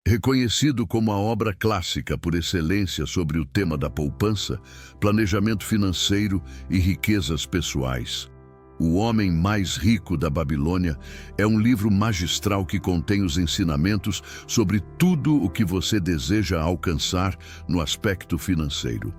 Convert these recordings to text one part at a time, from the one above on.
Reconhecido como a obra clássica por excelência sobre o tema da poupança, planejamento financeiro e riquezas pessoais, O Homem Mais Rico da Babilônia é um livro magistral que contém os ensinamentos sobre tudo o que você deseja alcançar no aspecto financeiro.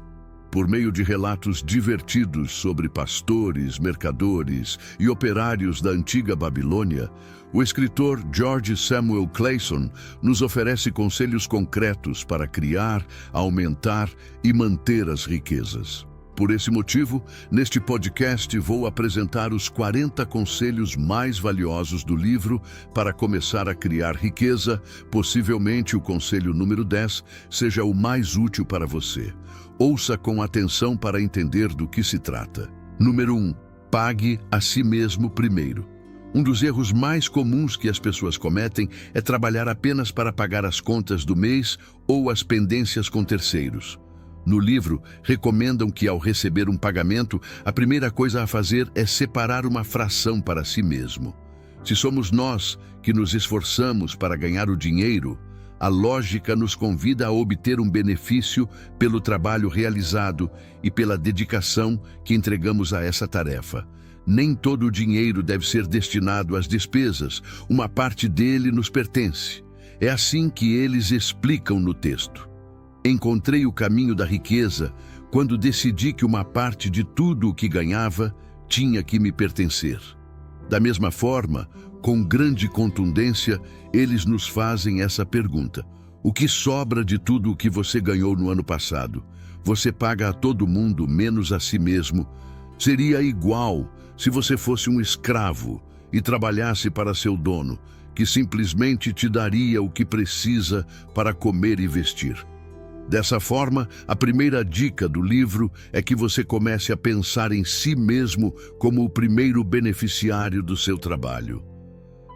Por meio de relatos divertidos sobre pastores, mercadores e operários da antiga Babilônia, o escritor George Samuel Clayson nos oferece conselhos concretos para criar, aumentar e manter as riquezas. Por esse motivo, neste podcast vou apresentar os 40 conselhos mais valiosos do livro para começar a criar riqueza. Possivelmente o conselho número 10 seja o mais útil para você. Ouça com atenção para entender do que se trata. Número 1. Pague a si mesmo primeiro. Um dos erros mais comuns que as pessoas cometem é trabalhar apenas para pagar as contas do mês ou as pendências com terceiros. No livro, recomendam que ao receber um pagamento, a primeira coisa a fazer é separar uma fração para si mesmo. Se somos nós que nos esforçamos para ganhar o dinheiro, a lógica nos convida a obter um benefício pelo trabalho realizado e pela dedicação que entregamos a essa tarefa. Nem todo o dinheiro deve ser destinado às despesas, uma parte dele nos pertence. É assim que eles explicam no texto. Encontrei o caminho da riqueza quando decidi que uma parte de tudo o que ganhava tinha que me pertencer. Da mesma forma, com grande contundência, eles nos fazem essa pergunta: o que sobra de tudo o que você ganhou no ano passado? Você paga a todo mundo menos a si mesmo. Seria igual se você fosse um escravo e trabalhasse para seu dono, que simplesmente te daria o que precisa para comer e vestir. Dessa forma, a primeira dica do livro é que você comece a pensar em si mesmo como o primeiro beneficiário do seu trabalho.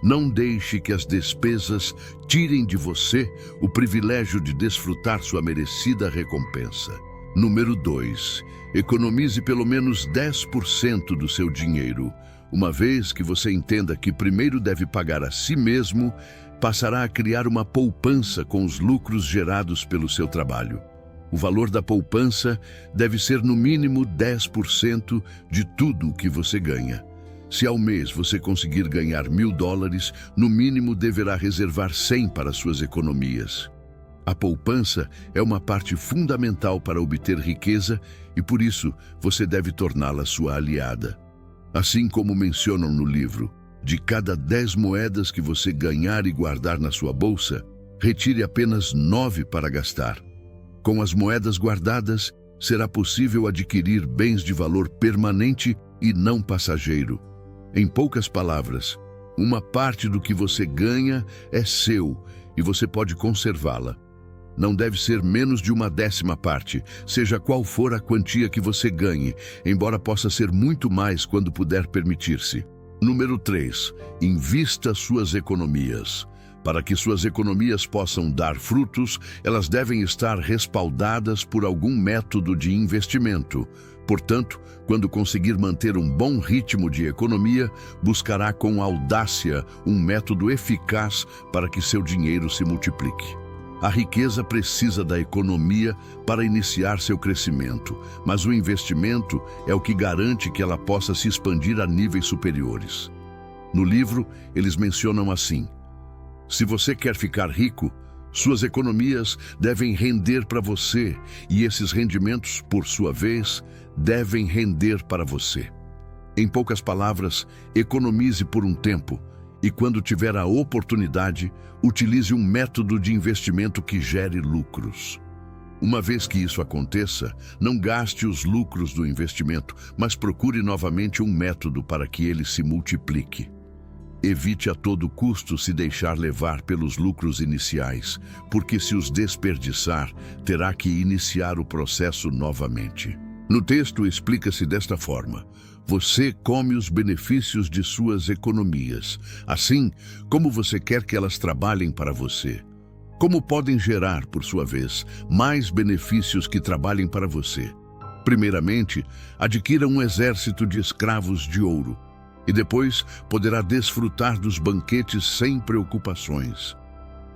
Não deixe que as despesas tirem de você o privilégio de desfrutar sua merecida recompensa. Número 2. Economize pelo menos 10% do seu dinheiro. Uma vez que você entenda que primeiro deve pagar a si mesmo, passará a criar uma poupança com os lucros gerados pelo seu trabalho. O valor da poupança deve ser no mínimo 10% de tudo o que você ganha. Se ao mês você conseguir ganhar $1.000, no mínimo deverá reservar 100 para suas economias. A poupança é uma parte fundamental para obter riqueza e por isso você deve torná-la sua aliada. Assim como mencionam no livro, de cada 10 moedas que você ganhar e guardar na sua bolsa, retire apenas 9 para gastar. Com as moedas guardadas, será possível adquirir bens de valor permanente e não passageiro. Em poucas palavras, uma parte do que você ganha é seu e você pode conservá-la. Não deve ser menos de 1/10 parte, seja qual for a quantia que você ganhe, embora possa ser muito mais quando puder permitir-se. Número 3. Invista suas economias. Para que suas economias possam dar frutos, elas devem estar respaldadas por algum método de investimento. Portanto, quando conseguir manter um bom ritmo de economia, buscará com audácia um método eficaz para que seu dinheiro se multiplique. A riqueza precisa da economia para iniciar seu crescimento, mas o investimento é o que garante que ela possa se expandir a níveis superiores. No livro, eles mencionam assim: se você quer ficar rico, suas economias devem render para você e esses rendimentos, por sua vez, devem render para você. Em poucas palavras, economize por um tempo e quando tiver a oportunidade, utilize um método de investimento que gere lucros. Uma vez que isso aconteça, não gaste os lucros do investimento, mas procure novamente um método para que ele se multiplique. Evite a todo custo se deixar levar pelos lucros iniciais, porque se os desperdiçar, terá que iniciar o processo novamente. No texto explica-se desta forma: você come os benefícios de suas economias, assim como você quer que elas trabalhem para você. Como podem gerar, por sua vez, mais benefícios que trabalhem para você? Primeiramente, adquira um exército de escravos de ouro, e depois poderá desfrutar dos banquetes sem preocupações.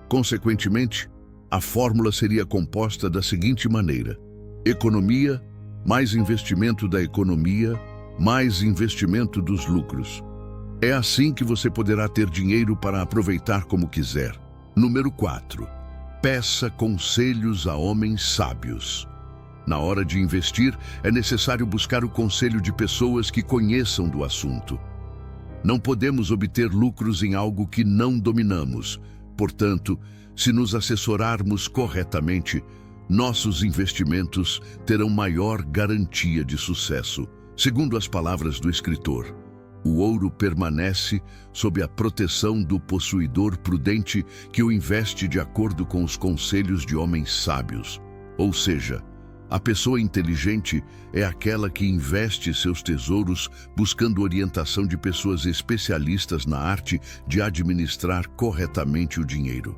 Consequentemente, a fórmula seria composta da seguinte maneira: economia mais investimento da economia mais investimento dos lucros. É assim que você poderá ter dinheiro para aproveitar como quiser. Número 4. Peça conselhos a homens sábios. Na hora de investir, é necessário buscar o conselho de pessoas que conheçam do assunto. Não podemos obter lucros em algo que não dominamos. Portanto, se nos assessorarmos corretamente, nossos investimentos terão maior garantia de sucesso. Segundo as palavras do escritor, o ouro permanece sob a proteção do possuidor prudente que o investe de acordo com os conselhos de homens sábios. Ou seja, a pessoa inteligente é aquela que investe seus tesouros buscando orientação de pessoas especialistas na arte de administrar corretamente o dinheiro.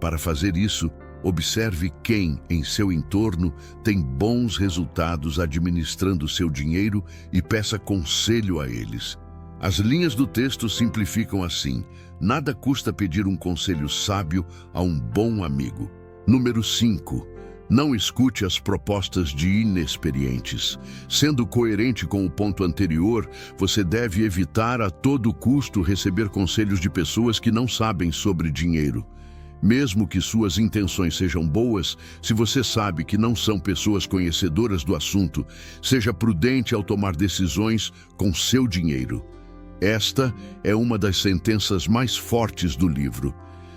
Para fazer isso, observe quem, em seu entorno, tem bons resultados administrando seu dinheiro e peça conselho a eles. As linhas do texto simplificam assim: nada custa pedir um conselho sábio a um bom amigo. Número 5. Não escute as propostas de inexperientes. Sendo coerente com o ponto anterior, você deve evitar a todo custo receber conselhos de pessoas que não sabem sobre dinheiro. Mesmo que suas intenções sejam boas, se você sabe que não são pessoas conhecedoras do assunto, seja prudente ao tomar decisões com seu dinheiro. Esta é uma das sentenças mais fortes do livro.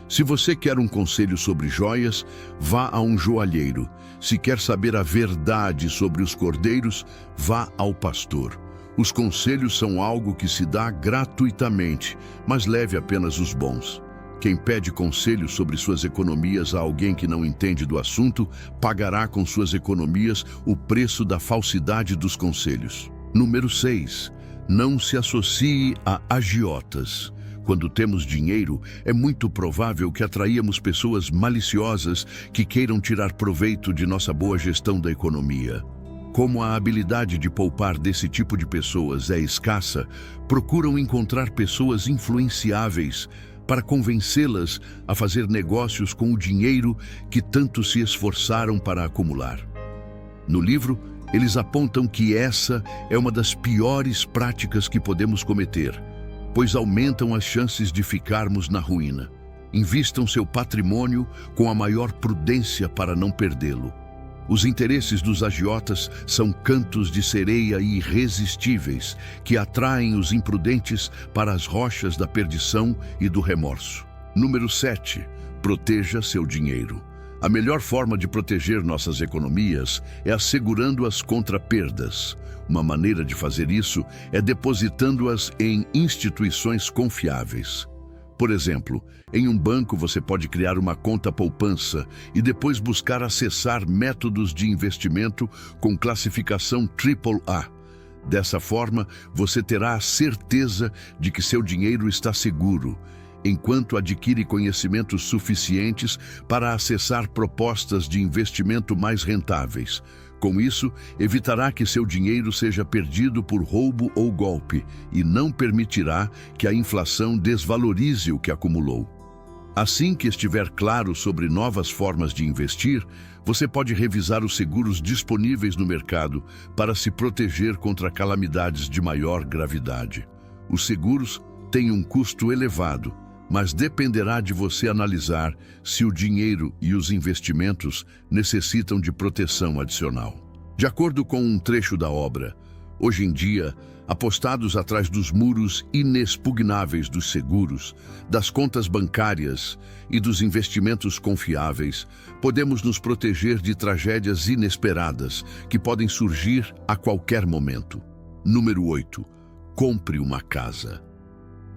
Se você quer um conselho sobre joias, vá a um joalheiro. Se quer saber a verdade sobre os cordeiros, vá ao pastor. Os conselhos são algo que se dá gratuitamente, mas leve apenas os bons. Quem pede conselho sobre suas economias a alguém que não entende do assunto, pagará com suas economias o preço da falsidade dos conselhos. Número 6. Não se associe a agiotas. Quando temos dinheiro, é muito provável que atraíamos pessoas maliciosas que queiram tirar proveito de nossa boa gestão da economia. Como a habilidade de poupar desse tipo de pessoas é escassa, procuram encontrar pessoas influenciáveis para convencê-las a fazer negócios com o dinheiro que tanto se esforçaram para acumular. No livro, eles apontam que essa é uma das piores práticas que podemos cometer, pois aumentam as chances de ficarmos na ruína. Invistam seu patrimônio com a maior prudência para não perdê-lo. Os interesses dos agiotas são cantos de sereia irresistíveis que atraem os imprudentes para as rochas da perdição e do remorso. Número 7. Proteja seu dinheiro. A melhor forma de proteger nossas economias é assegurando-as contra perdas. Uma maneira de fazer isso é depositando-as em instituições confiáveis. Por exemplo, em um banco você pode criar uma conta poupança e depois buscar acessar métodos de investimento com classificação AAA. Dessa forma, você terá a certeza de que seu dinheiro está seguro, enquanto adquire conhecimentos suficientes para acessar propostas de investimento mais rentáveis. Com isso, evitará que seu dinheiro seja perdido por roubo ou golpe e não permitirá que a inflação desvalorize o que acumulou. Assim que estiver claro sobre novas formas de investir, você pode revisar os seguros disponíveis no mercado para se proteger contra calamidades de maior gravidade. Os seguros têm um custo elevado, mas dependerá de você analisar se o dinheiro e os investimentos necessitam de proteção adicional. De acordo com um trecho da obra, hoje em dia, apostados atrás dos muros inexpugnáveis dos seguros, das contas bancárias e dos investimentos confiáveis, podemos nos proteger de tragédias inesperadas que podem surgir a qualquer momento. Número 8. Compre uma casa.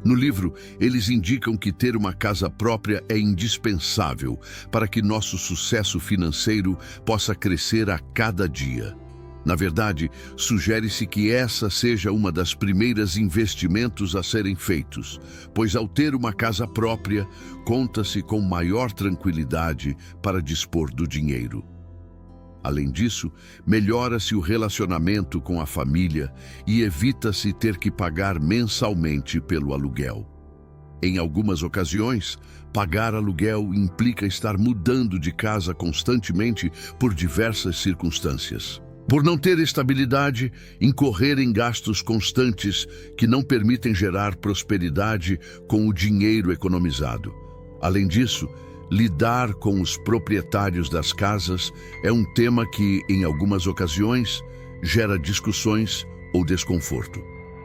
No livro, eles indicam que ter uma casa própria é indispensável para que nosso sucesso financeiro possa crescer a cada dia. Na verdade, sugere-se que essa seja uma das primeiras investimentos a serem feitos, pois ao ter uma casa própria, conta-se com maior tranquilidade para dispor do dinheiro. Além disso, melhora-se o relacionamento com a família e evita-se ter que pagar mensalmente pelo aluguel. Em algumas ocasiões, pagar aluguel implica estar mudando de casa constantemente por diversas circunstâncias. Por não ter estabilidade, incorrer em gastos constantes que não permitem gerar prosperidade com o dinheiro economizado. Além disso, lidar com os proprietários das casas é um tema que, em algumas ocasiões, gera discussões ou desconforto.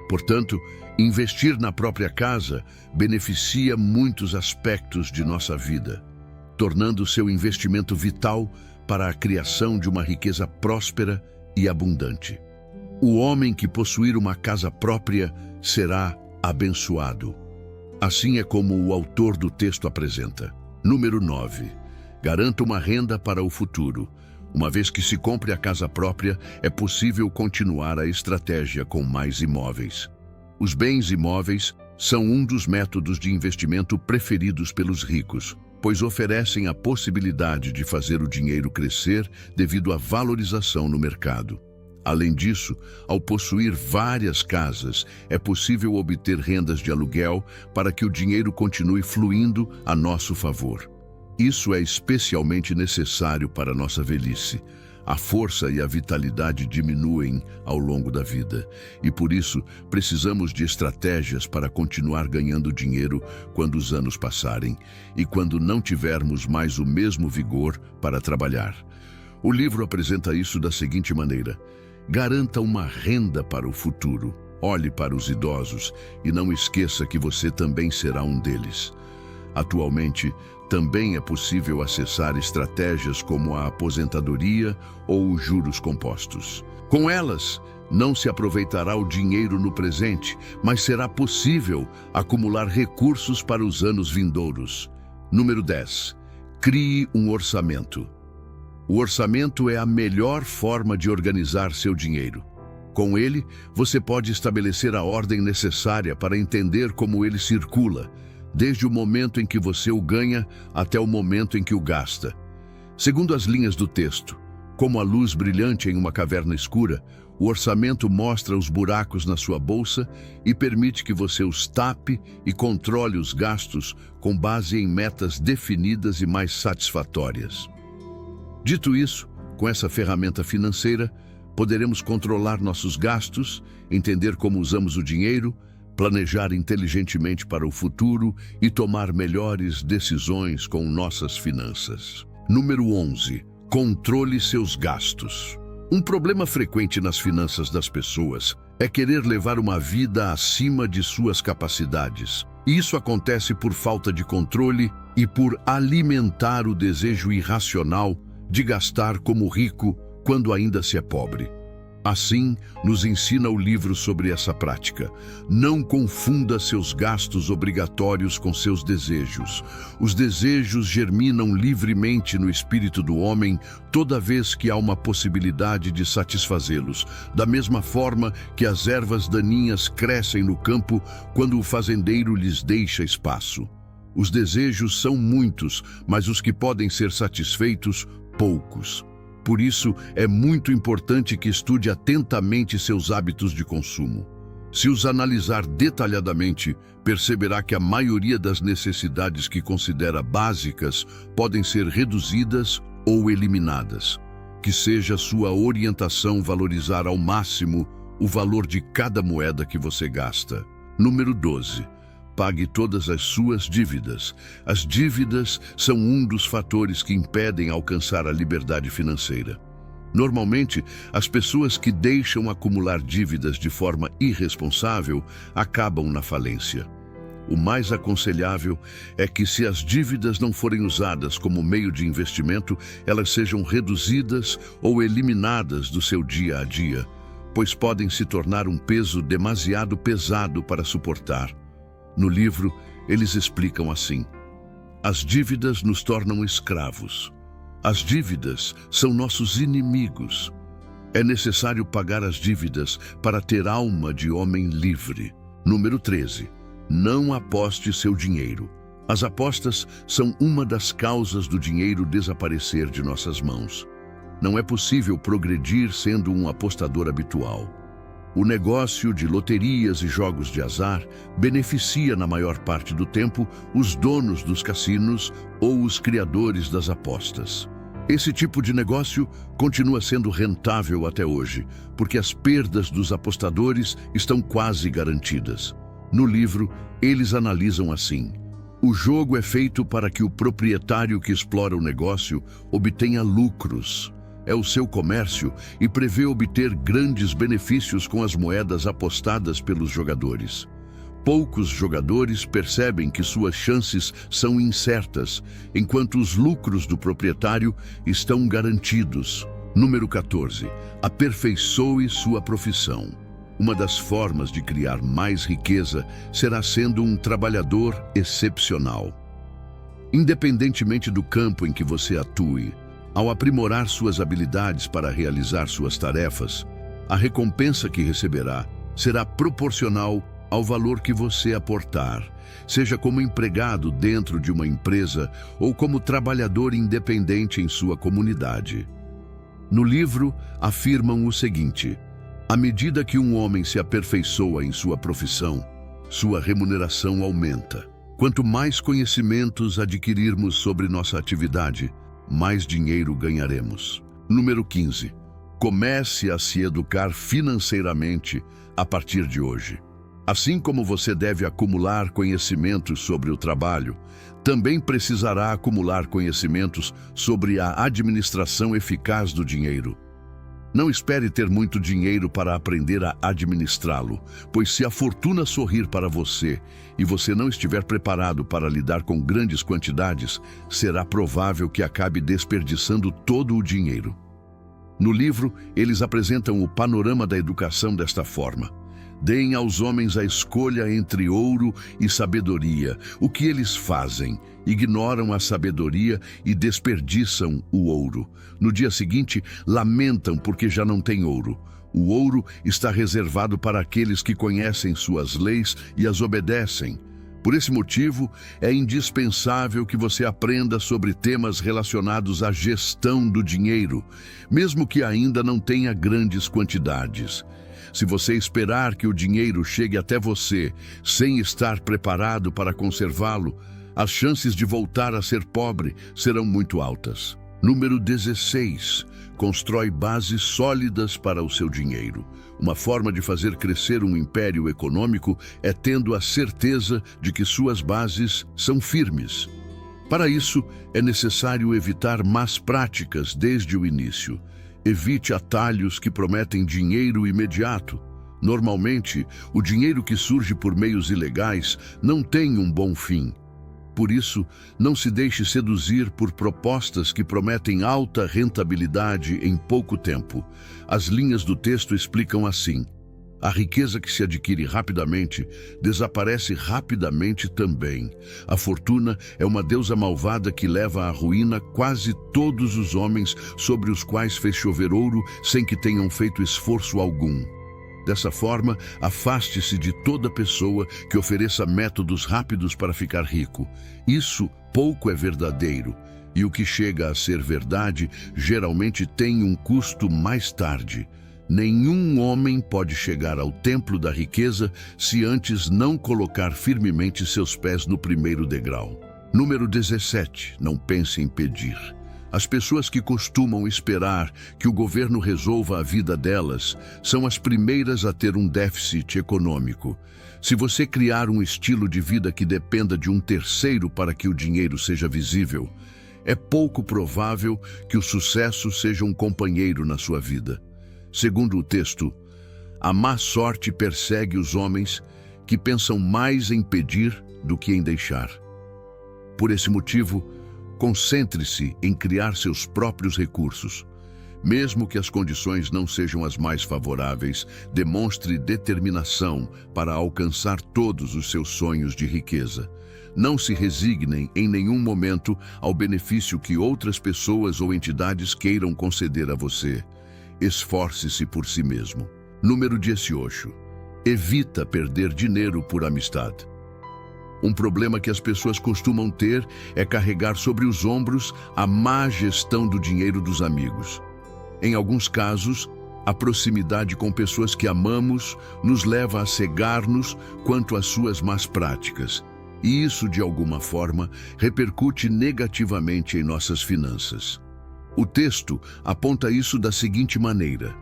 Portanto, investir na própria casa beneficia muitos aspectos de nossa vida, tornando seu investimento vital para a criação de uma riqueza próspera e abundante. O homem que possuir uma casa própria será abençoado. Assim é como o autor do texto apresenta. Número 9. Garanta uma renda para o futuro. Uma vez que se compre a casa própria, é possível continuar a estratégia com mais imóveis. Os bens imóveis são um dos métodos de investimento preferidos pelos ricos, pois oferecem a possibilidade de fazer o dinheiro crescer devido à valorização no mercado. Além disso, ao possuir várias casas, é possível obter rendas de aluguel para que o dinheiro continue fluindo a nosso favor. Isso é especialmente necessário para nossa velhice. A força e a vitalidade diminuem ao longo da vida e, por isso, precisamos de estratégias para continuar ganhando dinheiro quando os anos passarem e quando não tivermos mais o mesmo vigor para trabalhar. O livro apresenta isso da seguinte maneira: garanta uma renda para o futuro. Olhe para os idosos e não esqueça que você também será um deles. Atualmente, também é possível acessar estratégias como a aposentadoria ou os juros compostos. Com elas, não se aproveitará o dinheiro no presente, mas será possível acumular recursos para os anos vindouros. Número 10. Crie um orçamento. O orçamento é a melhor forma de organizar seu dinheiro. Com ele, você pode estabelecer a ordem necessária para entender como ele circula, desde o momento em que você o ganha até o momento em que o gasta. Segundo as linhas do texto, como a luz brilhante em uma caverna escura, o orçamento mostra os buracos na sua bolsa e permite que você os tape e controle os gastos com base em metas definidas e mais satisfatórias. Dito isso, com essa ferramenta financeira, poderemos controlar nossos gastos, entender como usamos o dinheiro, planejar inteligentemente para o futuro e tomar melhores decisões com nossas finanças. Número 11. Controle seus gastos. Um problema frequente nas finanças das pessoas é querer levar uma vida acima de suas capacidades. Isso acontece por falta de controle e por alimentar o desejo irracional de gastar como rico quando ainda se é pobre. Assim, nos ensina o livro sobre essa prática. Não confunda seus gastos obrigatórios com seus desejos. Os desejos germinam livremente no espírito do homem toda vez que há uma possibilidade de satisfazê-los, da mesma forma que as ervas daninhas crescem no campo quando o fazendeiro lhes deixa espaço. Os desejos são muitos, mas os que podem ser satisfeitos, poucos. Por isso, é muito importante que estude atentamente seus hábitos de consumo. Se os analisar detalhadamente, perceberá que a maioria das necessidades que considera básicas podem ser reduzidas ou eliminadas. Que seja sua orientação valorizar ao máximo o valor de cada moeda que você gasta. Número 12. Pague todas as suas dívidas. As dívidas são um dos fatores que impedem alcançar a liberdade financeira. Normalmente, as pessoas que deixam acumular dívidas de forma irresponsável acabam na falência. O mais aconselhável é que, se as dívidas não forem usadas como meio de investimento, elas sejam reduzidas ou eliminadas do seu dia a dia, pois podem se tornar um peso demasiado pesado para suportar. No livro, eles explicam assim: as dívidas nos tornam escravos. As dívidas são nossos inimigos. É necessário pagar as dívidas para ter alma de homem livre. Número 13. Não aposte seu dinheiro. As apostas são uma das causas do dinheiro desaparecer de nossas mãos. Não é possível progredir sendo um apostador habitual. O negócio de loterias e jogos de azar beneficia, na maior parte do tempo, os donos dos cassinos ou os criadores das apostas. Esse tipo de negócio continua sendo rentável até hoje, porque as perdas dos apostadores estão quase garantidas. No livro, eles analisam assim: o jogo é feito para que o proprietário que explora o negócio obtenha lucros. É o seu comércio e prevê obter grandes benefícios com as moedas apostadas pelos jogadores. Poucos jogadores percebem que suas chances são incertas, enquanto os lucros do proprietário estão garantidos. Número 14. Aperfeiçoe sua profissão. Uma das formas de criar mais riqueza será sendo um trabalhador excepcional. Independentemente do campo em que você atue, ao aprimorar suas habilidades para realizar suas tarefas, a recompensa que receberá será proporcional ao valor que você aportar, seja como empregado dentro de uma empresa ou como trabalhador independente em sua comunidade. No livro, afirmam o seguinte: à medida que um homem se aperfeiçoa em sua profissão, sua remuneração aumenta. Quanto mais conhecimentos adquirirmos sobre nossa atividade, mais dinheiro ganharemos. Número 15. Comece a se educar financeiramente a partir de hoje. Assim como você deve acumular conhecimentos sobre o trabalho, também precisará acumular conhecimentos sobre a administração eficaz do dinheiro. Não espere ter muito dinheiro para aprender a administrá-lo, pois se a fortuna sorrir para você e você não estiver preparado para lidar com grandes quantidades, será provável que acabe desperdiçando todo o dinheiro. No livro, eles apresentam o panorama da educação desta forma: deem aos homens a escolha entre ouro e sabedoria. O que eles fazem? Ignoram a sabedoria e desperdiçam o ouro. No dia seguinte, lamentam porque já não têm ouro. O ouro está reservado para aqueles que conhecem suas leis e as obedecem. Por esse motivo, é indispensável que você aprenda sobre temas relacionados à gestão do dinheiro, mesmo que ainda não tenha grandes quantidades. Se você esperar que o dinheiro chegue até você sem estar preparado para conservá-lo, as chances de voltar a ser pobre serão muito altas. Número 16. Constrói bases sólidas para o seu dinheiro. Uma forma de fazer crescer um império econômico é tendo a certeza de que suas bases são firmes. Para isso, é necessário evitar más práticas desde o início. Evite atalhos que prometem dinheiro imediato. Normalmente, o dinheiro que surge por meios ilegais não tem um bom fim. Por isso, não se deixe seduzir por propostas que prometem alta rentabilidade em pouco tempo. As linhas do texto explicam assim: a riqueza que se adquire rapidamente desaparece rapidamente também. A fortuna é uma deusa malvada que leva à ruína quase todos os homens sobre os quais fez chover ouro sem que tenham feito esforço algum. Dessa forma, afaste-se de toda pessoa que ofereça métodos rápidos para ficar rico. Isso pouco é verdadeiro, e o que chega a ser verdade geralmente tem um custo mais tarde. Nenhum homem pode chegar ao templo da riqueza se antes não colocar firmemente seus pés no primeiro degrau. Número 17. Não pense em pedir. As pessoas que costumam esperar que o governo resolva a vida delas são as primeiras a ter um déficit econômico. Se você criar um estilo de vida que dependa de um terceiro para que o dinheiro seja visível, é pouco provável que o sucesso seja um companheiro na sua vida. Segundo o texto, a má sorte persegue os homens que pensam mais em pedir do que em deixar. Por esse motivo, concentre-se em criar seus próprios recursos. Mesmo que as condições não sejam as mais favoráveis, demonstre determinação para alcançar todos os seus sonhos de riqueza. Não se resignem em nenhum momento ao benefício que outras pessoas ou entidades queiram conceder a você. Esforce-se por si mesmo. Número 18. Evita perder dinheiro por amistade. Um problema que as pessoas costumam ter é carregar sobre os ombros a má gestão do dinheiro dos amigos. Em alguns casos, A proximidade com pessoas que amamos nos leva a cegar-nos quanto às suas más práticas, e isso, de alguma forma, repercute negativamente em nossas finanças. O texto aponta isso da seguinte maneira: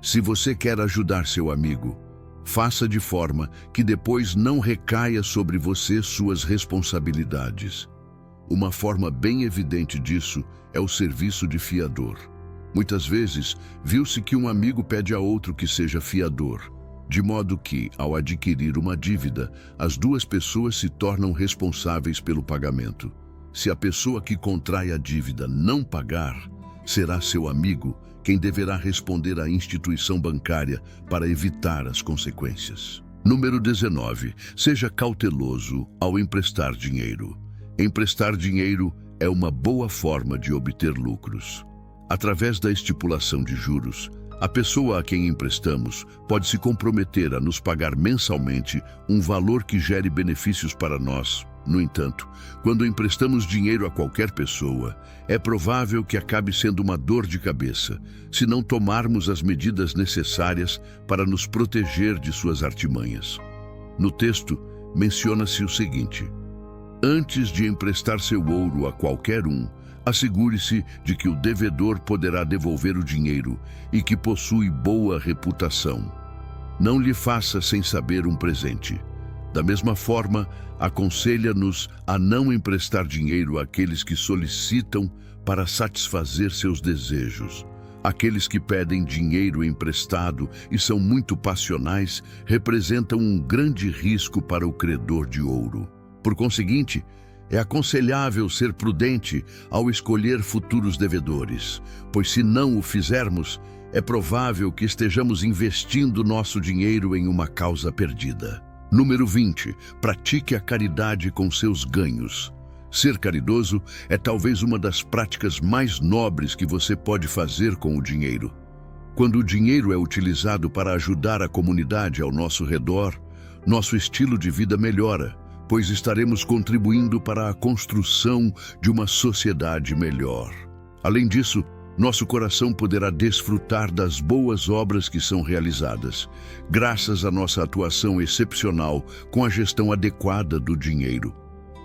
se você quer ajudar seu amigo, faça de forma que depois não recaia sobre você suas responsabilidades. Uma forma bem evidente disso é o serviço de fiador. Muitas vezes, viu-se que um amigo pede a outro que seja fiador, de modo que, ao adquirir uma dívida, as duas pessoas se tornam responsáveis pelo pagamento. Se a pessoa que contrai a dívida não pagar, será seu amigo quem deverá responder à instituição bancária para evitar as consequências. Número 19. Seja cauteloso ao emprestar dinheiro. Emprestar dinheiro é uma boa forma de obter lucros. Através da estipulação de juros, a pessoa a quem emprestamos pode se comprometer a nos pagar mensalmente um valor que gere benefícios para nós. No entanto, quando emprestamos dinheiro a qualquer pessoa, é provável que acabe sendo uma dor de cabeça, se não tomarmos as medidas necessárias para nos proteger de suas artimanhas. No texto, menciona-se o seguinte: antes de emprestar seu ouro a qualquer um, assegure-se de que o devedor poderá devolver o dinheiro e que possui boa reputação. Não lhe faça sem saber um presente. Da mesma forma, aconselha-nos a não emprestar dinheiro àqueles que solicitam para satisfazer seus desejos. Aqueles que pedem dinheiro emprestado e são muito passionais representam um grande risco para o credor de ouro. Por conseguinte, é aconselhável ser prudente ao escolher futuros devedores, pois se não o fizermos, é provável que estejamos investindo nosso dinheiro em uma causa perdida. Número 20. Pratique a caridade com seus ganhos. Ser caridoso é talvez uma das práticas mais nobres que você pode fazer com o dinheiro. Quando o dinheiro é utilizado para ajudar a comunidade ao nosso redor, nosso estilo de vida melhora, pois estaremos contribuindo para a construção de uma sociedade melhor. Além disso, nosso coração poderá desfrutar das boas obras que são realizadas, graças à nossa atuação excepcional com a gestão adequada do dinheiro.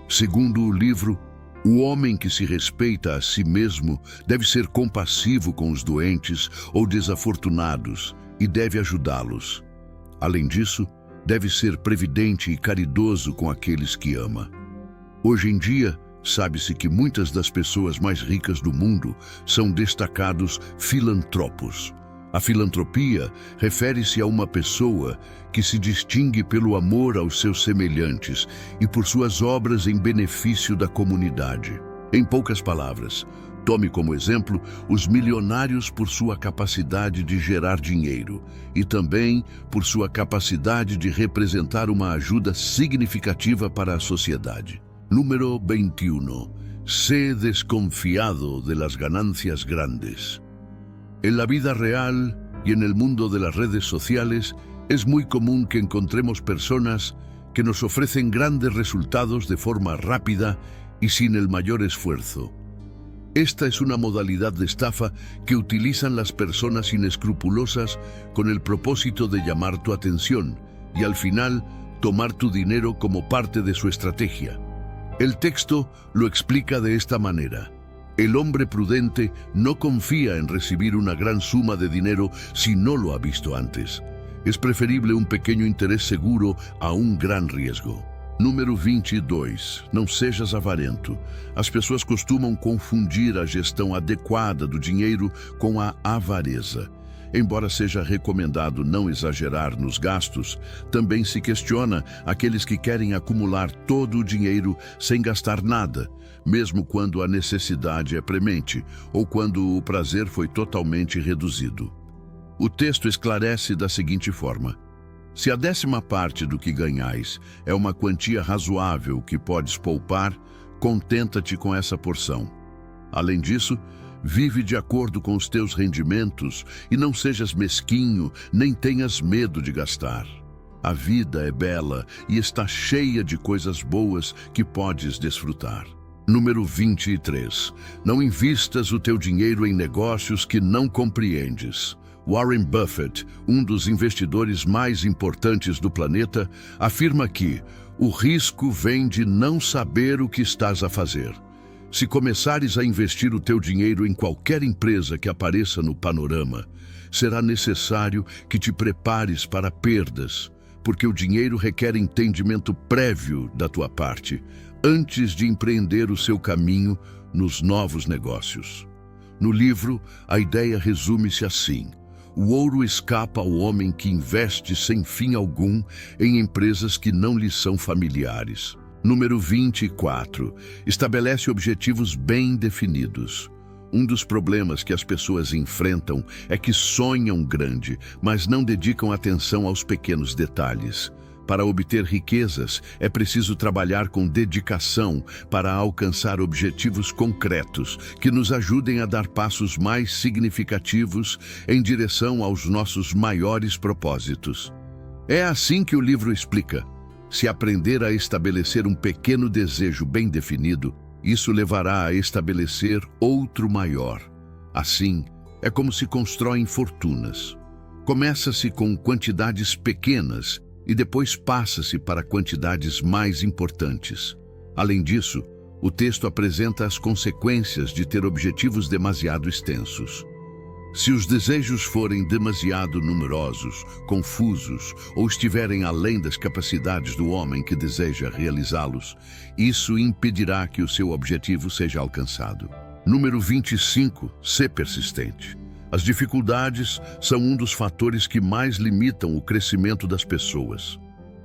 Segundo o livro, o homem que se respeita a si mesmo deve ser compassivo com os doentes ou desafortunados e deve ajudá-los. Além disso, deve ser previdente e caridoso com aqueles que ama. Hoje em dia, sabe-se que muitas das pessoas mais ricas do mundo são destacados filantropos. A filantropia refere-se a uma pessoa que se distingue pelo amor aos seus semelhantes e por suas obras em benefício da comunidade. Em poucas palavras, tome como exemplo os milionários por sua capacidade de gerar dinheiro e também por sua capacidade de representar uma ajuda significativa para a sociedade. Número 21. Sé desconfiado de las ganancias grandes. En la vida real y en el mundo de las redes sociales es muy común que encontremos personas que nos ofrecen grandes resultados de forma rápida y sin el mayor esfuerzo. Esta es una modalidad de estafa que utilizan las personas inescrupulosas con el propósito de llamar tu atención y al final tomar tu dinero como parte de su estrategia. El texto lo explica de esta manera: el hombre prudente no confía en recibir una gran suma de dinero si no lo ha visto antes. Es preferible un pequeño interés seguro a un gran riesgo. Número 22. Não sejas avarento. As pessoas costumam confundir a gestão adequada do dinheiro com a avareza. Embora seja recomendado não exagerar nos gastos, também se questiona aqueles que querem acumular todo o dinheiro sem gastar nada, mesmo quando a necessidade é premente ou quando o prazer foi totalmente reduzido. O texto esclarece da seguinte forma: se a 10ª parte do que ganhais é uma quantia razoável que podes poupar, contenta-te com essa porção. Além disso, vive de acordo com os teus rendimentos e não sejas mesquinho, nem tenhas medo de gastar. A vida é bela e está cheia de coisas boas que podes desfrutar. Número 23. Não invistas o teu dinheiro em negócios que não compreendes. Warren Buffett, um dos investidores mais importantes do planeta, afirma que o risco vem de não saber o que estás a fazer. Se começares a investir o teu dinheiro em qualquer empresa que apareça no panorama, será necessário que te prepares para perdas, porque o dinheiro requer entendimento prévio da tua parte, antes de empreender o seu caminho nos novos negócios. No livro, a ideia resume-se assim: o ouro escapa ao homem que investe sem fim algum em empresas que não lhe são familiares. Número 24. Estabelece objetivos bem definidos. Um dos problemas que as pessoas enfrentam é que sonham grande, mas não dedicam atenção aos pequenos detalhes. Para obter riquezas, é preciso trabalhar com dedicação para alcançar objetivos concretos que nos ajudem a dar passos mais significativos em direção aos nossos maiores propósitos. É assim que o livro explica. Se aprender a estabelecer um pequeno desejo bem definido, isso levará a estabelecer outro maior. Assim, é como se constroem fortunas. Começa-se com quantidades pequenas e depois passa-se para quantidades mais importantes. Além disso, o texto apresenta as consequências de ter objetivos demasiado extensos. Se os desejos forem demasiado numerosos, confusos ou estiverem além das capacidades do homem que deseja realizá-los, isso impedirá que o seu objetivo seja alcançado. Número 25. Ser persistente. As dificuldades são um dos fatores que mais limitam o crescimento das pessoas.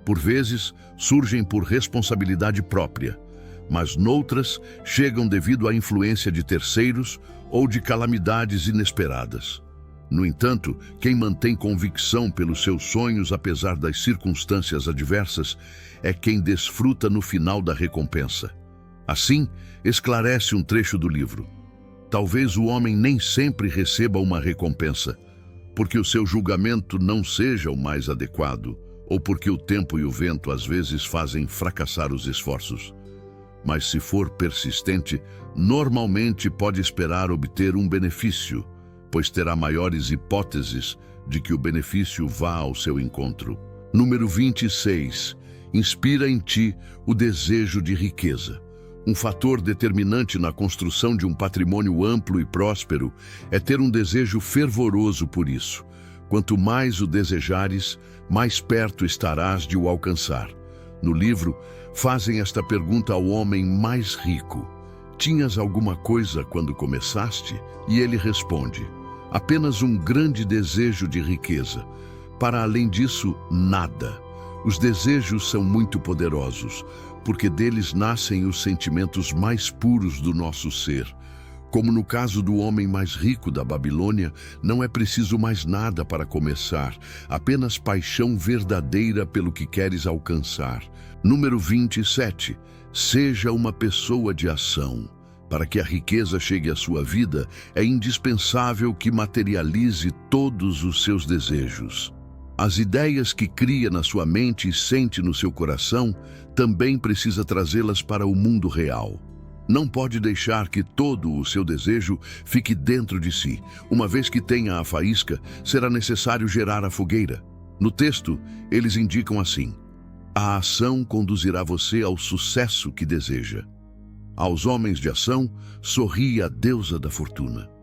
Por vezes, surgem por responsabilidade própria, mas noutras chegam devido à influência de terceiros ou de calamidades inesperadas. No entanto, quem mantém convicção pelos seus sonhos apesar das circunstâncias adversas é quem desfruta no final da recompensa. Assim, esclarece um trecho do livro. Talvez o homem nem sempre receba uma recompensa, porque o seu julgamento não seja o mais adequado, ou porque o tempo e o vento às vezes fazem fracassar os esforços. Mas se for persistente, normalmente pode esperar obter um benefício, pois terá maiores hipóteses de que o benefício vá ao seu encontro. Número 26. Inspira em ti o desejo de riqueza. Um fator determinante na construção de um patrimônio amplo e próspero é ter um desejo fervoroso por isso. Quanto mais o desejares, mais perto estarás de o alcançar. No livro, fazem esta pergunta ao homem mais rico: tinhas alguma coisa quando começaste? E ele responde: apenas um grande desejo de riqueza. Para além disso, nada. Os desejos são muito poderosos, porque deles nascem os sentimentos mais puros do nosso ser. Como no caso do homem mais rico da Babilônia, não é preciso mais nada para começar, apenas paixão verdadeira pelo que queres alcançar. Número 27. Seja uma pessoa de ação. Para que a riqueza chegue à sua vida, é indispensável que materialize todos os seus desejos. As ideias que cria na sua mente e sente no seu coração, também precisa trazê-las para o mundo real. Não pode deixar que todo o seu desejo fique dentro de si. Uma vez que tenha a faísca, será necessário gerar a fogueira. No texto, eles indicam assim: a ação conduzirá você ao sucesso que deseja. Aos homens de ação, sorri a deusa da fortuna.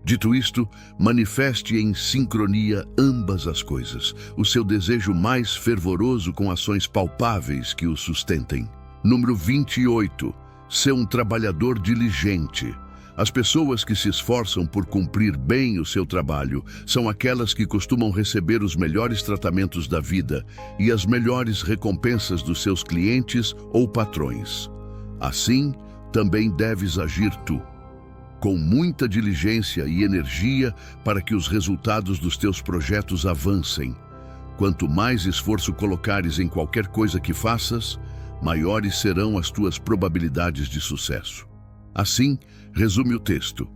Dito isto, manifeste em sincronia ambas as coisas, o seu desejo mais fervoroso com ações palpáveis que o sustentem. Número 28. Ser um trabalhador diligente. As pessoas que se esforçam por cumprir bem o seu trabalho são aquelas que costumam receber os melhores tratamentos da vida e as melhores recompensas dos seus clientes ou patrões. Assim, também deves agir tu, com muita diligência e energia para que os resultados dos teus projetos avancem. Quanto mais esforço colocares em qualquer coisa que faças, maiores serão as tuas probabilidades de sucesso. Assim, resume o texto: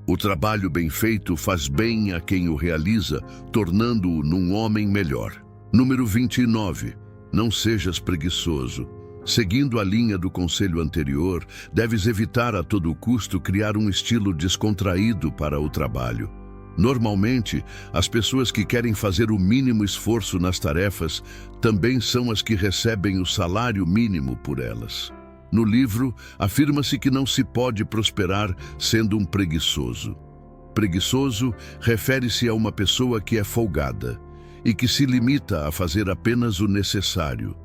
o trabalho bem feito faz bem a quem o realiza, tornando-o num homem melhor. Número 29. Não sejas preguiçoso. Seguindo a linha do conselho anterior, deves evitar a todo custo criar um estilo descontraído para o trabalho. Normalmente, as pessoas que querem fazer o mínimo esforço nas tarefas também são as que recebem o salário mínimo por elas. No livro, afirma-se que não se pode prosperar sendo um preguiçoso. Preguiçoso refere-se a uma pessoa que é folgada e que se limita a fazer apenas o necessário.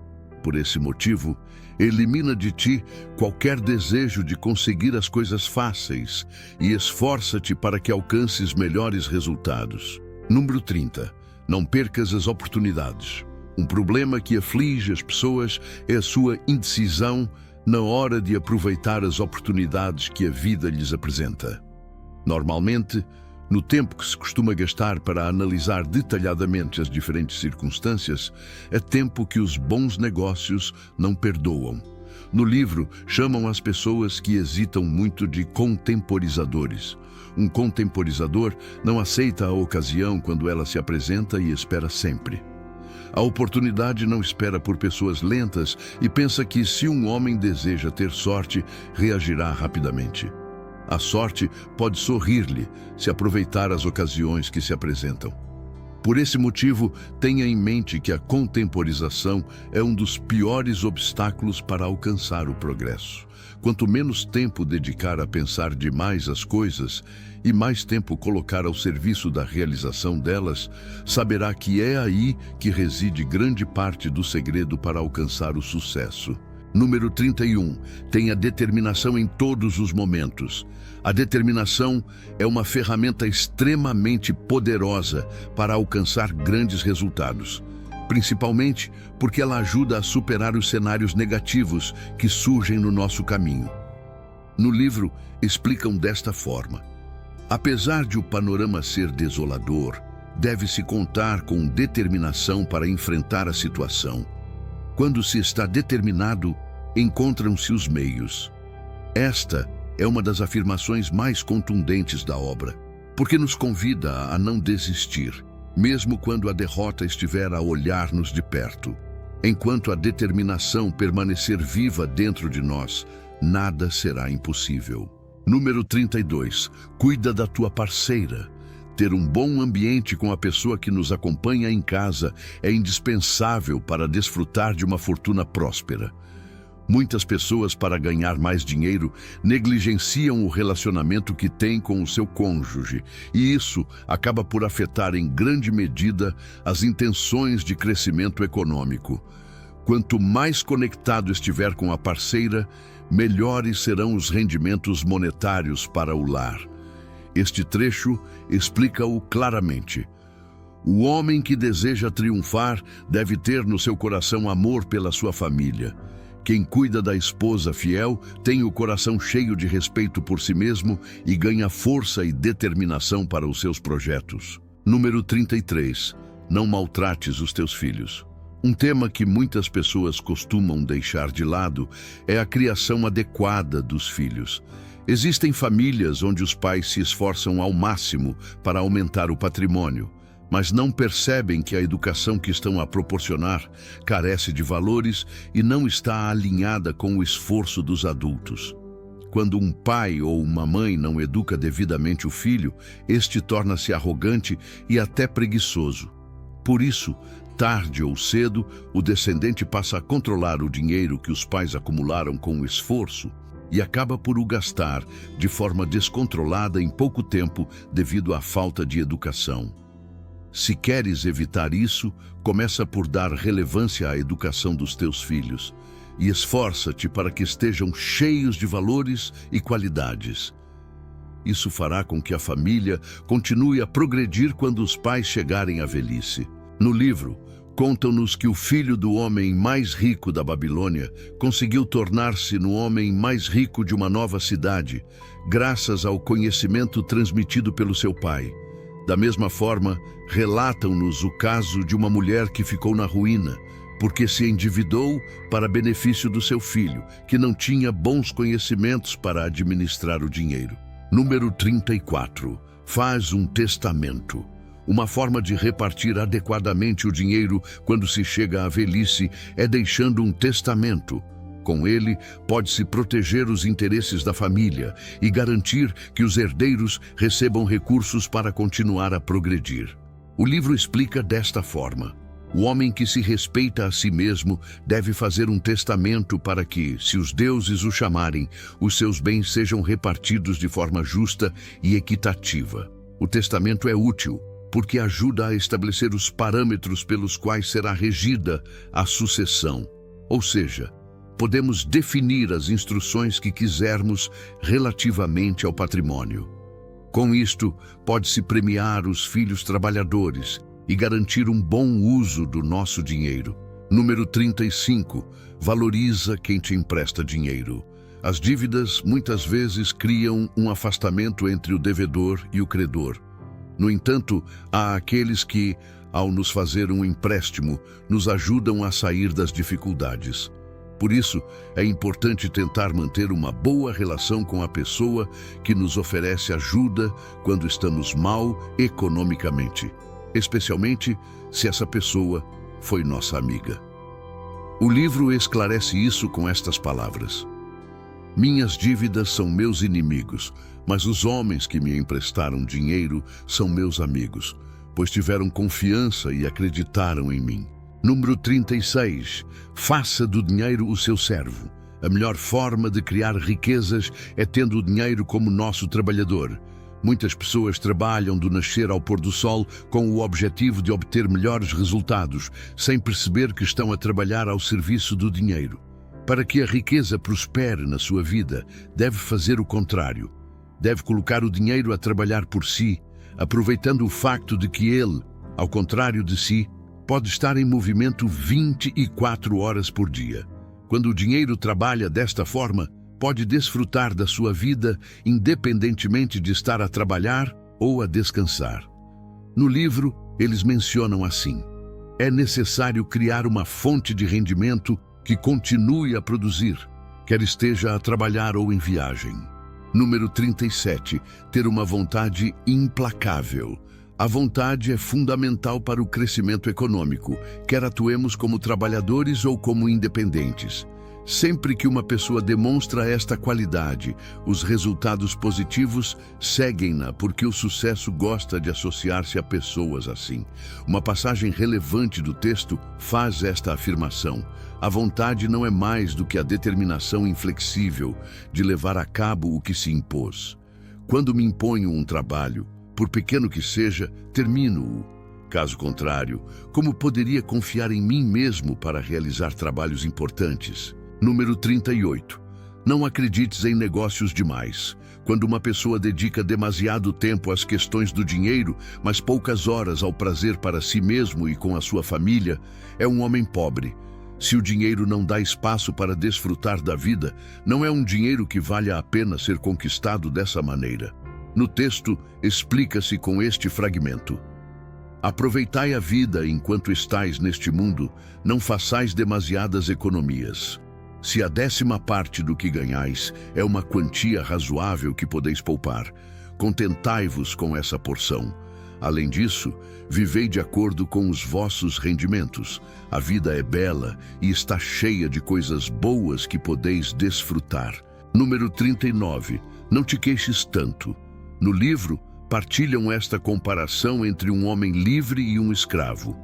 Por esse motivo, elimina de ti qualquer desejo de conseguir as coisas fáceis e esforça-te para que alcances melhores resultados. Número 30. Não percas as oportunidades. Um problema que aflige as pessoas é a sua indecisão na hora de aproveitar as oportunidades que a vida lhes apresenta. Normalmente, no tempo que se costuma gastar para analisar detalhadamente as diferentes circunstâncias, é tempo que os bons negócios não perdoam. No livro, chamam as pessoas que hesitam muito de contemporizadores. Um contemporizador não aceita a ocasião quando ela se apresenta e espera sempre. A oportunidade não espera por pessoas lentas e pensa que, se um homem deseja ter sorte, reagirá rapidamente. A sorte pode sorrir-lhe se aproveitar as ocasiões que se apresentam. Por esse motivo, tenha em mente que a contemporização é um dos piores obstáculos para alcançar o progresso. Quanto menos tempo dedicar a pensar demais as coisas e mais tempo colocar ao serviço da realização delas, saberá que é aí que reside grande parte do segredo para alcançar o sucesso. Número 31. Tenha determinação em todos os momentos. A determinação é uma ferramenta extremamente poderosa para alcançar grandes resultados, principalmente porque ela ajuda a superar os cenários negativos que surgem no nosso caminho. No livro, explicam desta forma: apesar de o panorama ser desolador, deve-se contar com determinação para enfrentar a situação. Quando se está determinado, encontram-se os meios. Esta é uma das afirmações mais contundentes da obra, porque nos convida a não desistir, mesmo quando a derrota estiver a olhar-nos de perto. Enquanto a determinação permanecer viva dentro de nós, nada será impossível. Número 32. Cuida da tua parceira. Ter um bom ambiente com a pessoa que nos acompanha em casa é indispensável para desfrutar de uma fortuna próspera. Muitas pessoas, para ganhar mais dinheiro, negligenciam o relacionamento que têm com o seu cônjuge, e isso acaba por afetar em grande medida as intenções de crescimento econômico. Quanto mais conectado estiver com a parceira, melhores serão os rendimentos monetários para o lar. Este trecho explica-o claramente. O homem que deseja triunfar deve ter no seu coração amor pela sua família. Quem cuida da esposa fiel tem o coração cheio de respeito por si mesmo e ganha força e determinação para os seus projetos. Número 33. Não maltrates os teus filhos. Um tema que muitas pessoas costumam deixar de lado é a criação adequada dos filhos. Existem famílias onde os pais se esforçam ao máximo para aumentar o patrimônio, mas não percebem que a educação que estão a proporcionar carece de valores e não está alinhada com o esforço dos adultos. Quando um pai ou uma mãe não educa devidamente o filho, este torna-se arrogante e até preguiçoso. Por isso, tarde ou cedo, o descendente passa a controlar o dinheiro que os pais acumularam com esforço e acaba por o gastar de forma descontrolada em pouco tempo devido à falta de educação. Se queres evitar isso, começa por dar relevância à educação dos teus filhos e esforça-te para que estejam cheios de valores e qualidades. Isso fará com que a família continue a progredir quando os pais chegarem à velhice. No livro, contam-nos que o filho do homem mais rico da Babilônia conseguiu tornar-se no homem mais rico de uma nova cidade, graças ao conhecimento transmitido pelo seu pai. Da mesma forma, relatam-nos o caso de uma mulher que ficou na ruína, porque se endividou para benefício do seu filho, que não tinha bons conhecimentos para administrar o dinheiro. Número 34. Faz um testamento. Uma forma de repartir adequadamente o dinheiro quando se chega à velhice é deixando um testamento. Com ele, pode-se proteger os interesses da família e garantir que os herdeiros recebam recursos para continuar a progredir. O livro explica desta forma: o homem que se respeita a si mesmo deve fazer um testamento para que, se os deuses o chamarem, os seus bens sejam repartidos de forma justa e equitativa. O testamento é útil, porque ajuda a estabelecer os parâmetros pelos quais será regida a sucessão. Ou seja, podemos definir as instruções que quisermos relativamente ao patrimônio. Com isto, pode-se premiar os filhos trabalhadores e garantir um bom uso do nosso dinheiro. Número 35. Valoriza quem te empresta dinheiro. As dívidas muitas vezes criam um afastamento entre o devedor e o credor. No entanto, há aqueles que, ao nos fazer um empréstimo, nos ajudam a sair das dificuldades. Por isso, é importante tentar manter uma boa relação com a pessoa que nos oferece ajuda quando estamos mal economicamente, especialmente se essa pessoa foi nossa amiga. O livro esclarece isso com estas palavras: minhas dívidas são meus inimigos, mas os homens que me emprestaram dinheiro são meus amigos, pois tiveram confiança e acreditaram em mim. Número 36. Faça do dinheiro o seu servo. A melhor forma de criar riquezas é tendo o dinheiro como nosso trabalhador. Muitas pessoas trabalham do nascer ao pôr do sol com o objetivo de obter melhores resultados, sem perceber que estão a trabalhar ao serviço do dinheiro. Para que a riqueza prospere na sua vida, deve fazer o contrário. Deve colocar o dinheiro a trabalhar por si, aproveitando o facto de que ele, ao contrário de si, pode estar em movimento 24 horas por dia. Quando o dinheiro trabalha desta forma, pode desfrutar da sua vida independentemente de estar a trabalhar ou a descansar. No livro, eles mencionam assim: é necessário criar uma fonte de rendimento que continue a produzir, quer esteja a trabalhar ou em viagem. Número 37. Ter uma vontade implacável. A vontade é fundamental para o crescimento econômico, quer atuemos como trabalhadores ou como independentes. Sempre que uma pessoa demonstra esta qualidade, os resultados positivos seguem-na, porque o sucesso gosta de associar-se a pessoas assim. Uma passagem relevante do texto faz esta afirmação: a vontade não é mais do que a determinação inflexível de levar a cabo o que se impôs. Quando me imponho um trabalho, por pequeno que seja, termino-o. Caso contrário, como poderia confiar em mim mesmo para realizar trabalhos importantes? Número 38. Não acredites em negócios demais. Quando uma pessoa dedica demasiado tempo às questões do dinheiro, mas poucas horas ao prazer para si mesmo e com a sua família, é um homem pobre. Se o dinheiro não dá espaço para desfrutar da vida, não é um dinheiro que valha a pena ser conquistado dessa maneira. No texto, explica-se com este fragmento: aproveitai a vida enquanto estais neste mundo, não façais demasiadas economias. Se a 10ª parte do que ganhais é uma quantia razoável que podeis poupar, contentai-vos com essa porção. Além disso, vivei de acordo com os vossos rendimentos. A vida é bela e está cheia de coisas boas que podeis desfrutar. Número 39. Não te queixes tanto. No livro, partilham esta comparação entre um homem livre e um escravo.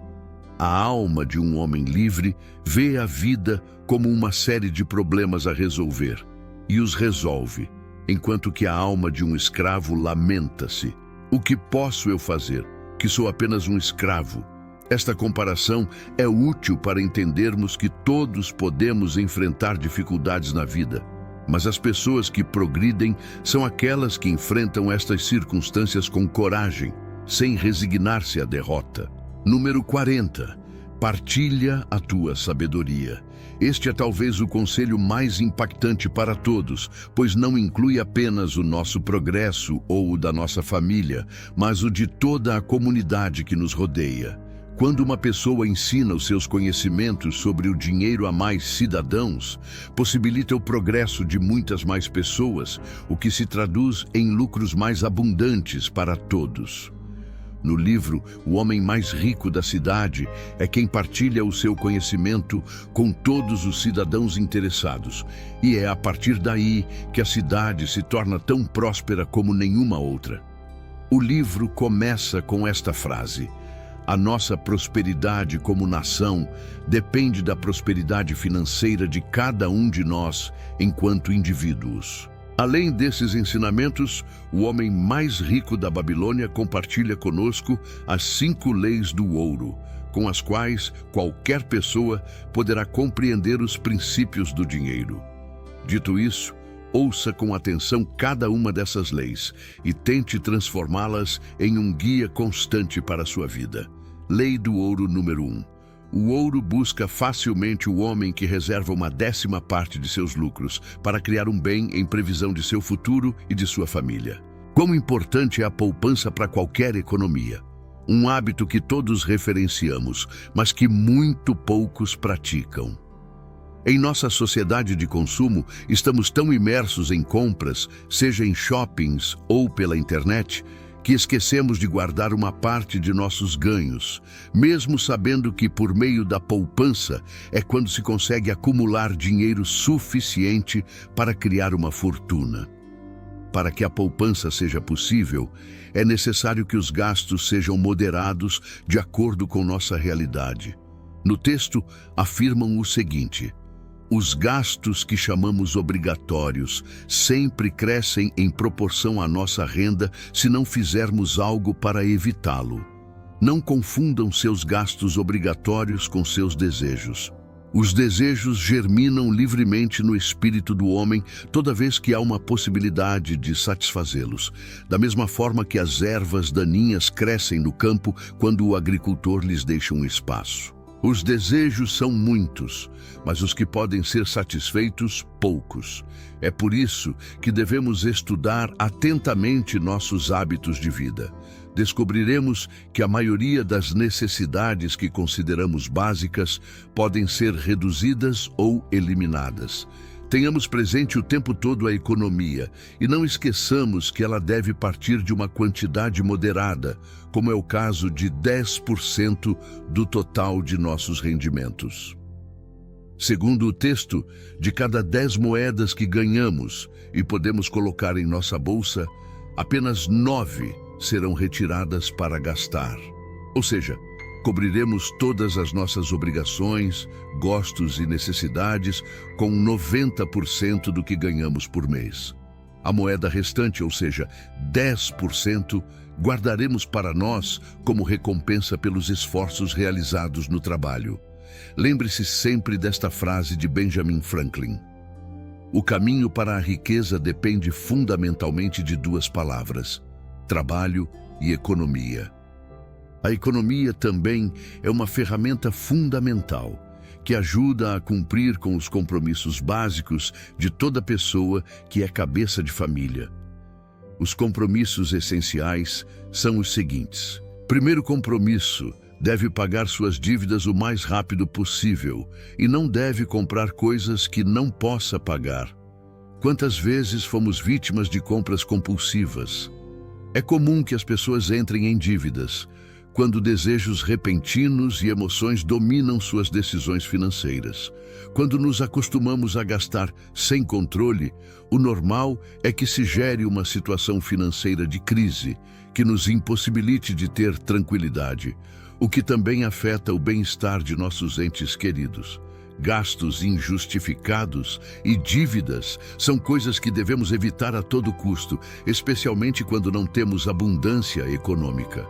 A alma de um homem livre vê a vida como uma série de problemas a resolver e os resolve, enquanto que a alma de um escravo lamenta-se. O que posso eu fazer, que sou apenas um escravo? Esta comparação é útil para entendermos que todos podemos enfrentar dificuldades na vida, mas as pessoas que progridem são aquelas que enfrentam estas circunstâncias com coragem, sem resignar-se à derrota. Número 40. Partilha a tua sabedoria. Este é talvez o conselho mais impactante para todos, pois não inclui apenas o nosso progresso ou o da nossa família, mas o de toda a comunidade que nos rodeia. Quando uma pessoa ensina os seus conhecimentos sobre o dinheiro a mais cidadãos, possibilita o progresso de muitas mais pessoas, o que se traduz em lucros mais abundantes para todos. No livro, o homem mais rico da cidade é quem partilha o seu conhecimento com todos os cidadãos interessados. E é a partir daí que a cidade se torna tão próspera como nenhuma outra. O livro começa com esta frase: a nossa prosperidade como nação depende da prosperidade financeira de cada um de nós enquanto indivíduos. Além desses ensinamentos, o homem mais rico da Babilônia compartilha conosco as 5 leis do ouro, com as quais qualquer pessoa poderá compreender os princípios do dinheiro. Dito isso, ouça com atenção cada uma dessas leis e tente transformá-las em um guia constante para a sua vida. Lei do ouro número 1. O ouro busca facilmente o homem que reserva uma 10ª parte de seus lucros para criar um bem em previsão de seu futuro e de sua família. Quão importante é a poupança para qualquer economia? Um hábito que todos referenciamos, mas que muito poucos praticam. Em nossa sociedade de consumo, estamos tão imersos em compras, seja em shoppings ou pela internet, que esquecemos de guardar uma parte de nossos ganhos, mesmo sabendo que por meio da poupança é quando se consegue acumular dinheiro suficiente para criar uma fortuna. Para que a poupança seja possível, é necessário que os gastos sejam moderados de acordo com nossa realidade. No texto, afirmam o seguinte: os gastos que chamamos obrigatórios sempre crescem em proporção à nossa renda se não fizermos algo para evitá-lo. Não confundam seus gastos obrigatórios com seus desejos. Os desejos germinam livremente no espírito do homem toda vez que há uma possibilidade de satisfazê-los, da mesma forma que as ervas daninhas crescem no campo quando o agricultor lhes deixa um espaço. Os desejos são muitos, mas os que podem ser satisfeitos, poucos. É por isso que devemos estudar atentamente nossos hábitos de vida. Descobriremos que a maioria das necessidades que consideramos básicas podem ser reduzidas ou eliminadas. Tenhamos presente o tempo todo a economia e não esqueçamos que ela deve partir de uma quantidade moderada, como é o caso de 10% do total de nossos rendimentos. Segundo o texto, de cada 10 moedas que ganhamos e podemos colocar em nossa bolsa, apenas 9 serão retiradas para gastar. Ou seja, cobriremos todas as nossas obrigações, gostos e necessidades com 90% do que ganhamos por mês. A moeda restante, ou seja, 10%, guardaremos para nós como recompensa pelos esforços realizados no trabalho. Lembre-se sempre desta frase de Benjamin Franklin: o caminho para a riqueza depende fundamentalmente de 2 palavras: trabalho e economia. A economia também é uma ferramenta fundamental que ajuda a cumprir com os compromissos básicos de toda pessoa que é cabeça de família. Os compromissos essenciais são os seguintes. Primeiro compromisso: deve pagar suas dívidas o mais rápido possível e não deve comprar coisas que não possa pagar. Quantas vezes fomos vítimas de compras compulsivas? É comum que as pessoas entrem em dívidas quando desejos repentinos e emoções dominam suas decisões financeiras. Quando nos acostumamos a gastar sem controle, o normal é que se gere uma situação financeira de crise que nos impossibilite de ter tranquilidade, o que também afeta o bem-estar de nossos entes queridos. Gastos injustificados e dívidas são coisas que devemos evitar a todo custo, especialmente quando não temos abundância econômica.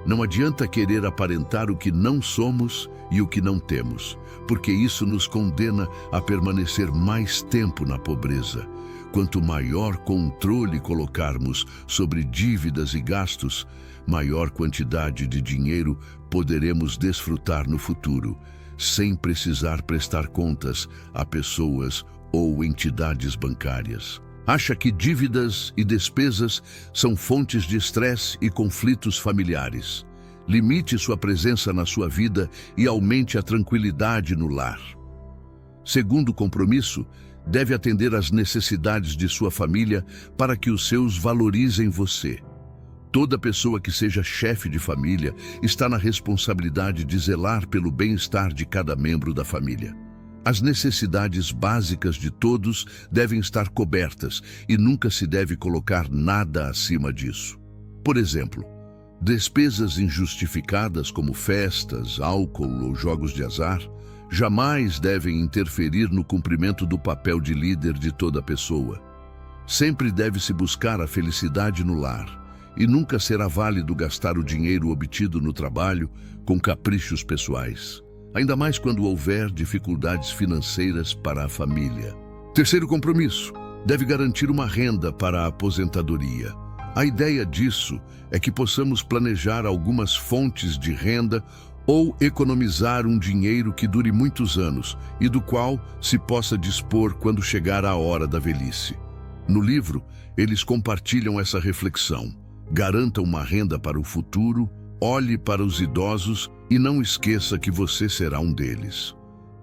Não adianta querer aparentar o que não somos e o que não temos, porque isso nos condena a permanecer mais tempo na pobreza. Quanto maior controle colocarmos sobre dívidas e gastos, maior quantidade de dinheiro poderemos desfrutar no futuro, sem precisar prestar contas a pessoas ou entidades bancárias. Acha que dívidas e despesas são fontes de estresse e conflitos familiares. Limite sua presença na sua vida e aumente a tranquilidade no lar. Segundo compromisso, deve atender às necessidades de sua família para que os seus valorizem você. Toda pessoa que seja chefe de família está na responsabilidade de zelar pelo bem-estar de cada membro da família. As necessidades básicas de todos devem estar cobertas e nunca se deve colocar nada acima disso. Por exemplo, despesas injustificadas como festas, álcool ou jogos de azar jamais devem interferir no cumprimento do papel de líder de toda pessoa. Sempre deve-se buscar a felicidade no lar e nunca será válido gastar o dinheiro obtido no trabalho com caprichos pessoais, ainda mais quando houver dificuldades financeiras para a família. Terceiro compromisso: deve garantir uma renda para a aposentadoria. A ideia disso é que possamos planejar algumas fontes de renda ou economizar um dinheiro que dure muitos anos e do qual se possa dispor quando chegar a hora da velhice. No livro, eles compartilham essa reflexão. Garanta uma renda para o futuro, olhe para os idosos e não esqueça que você será um deles.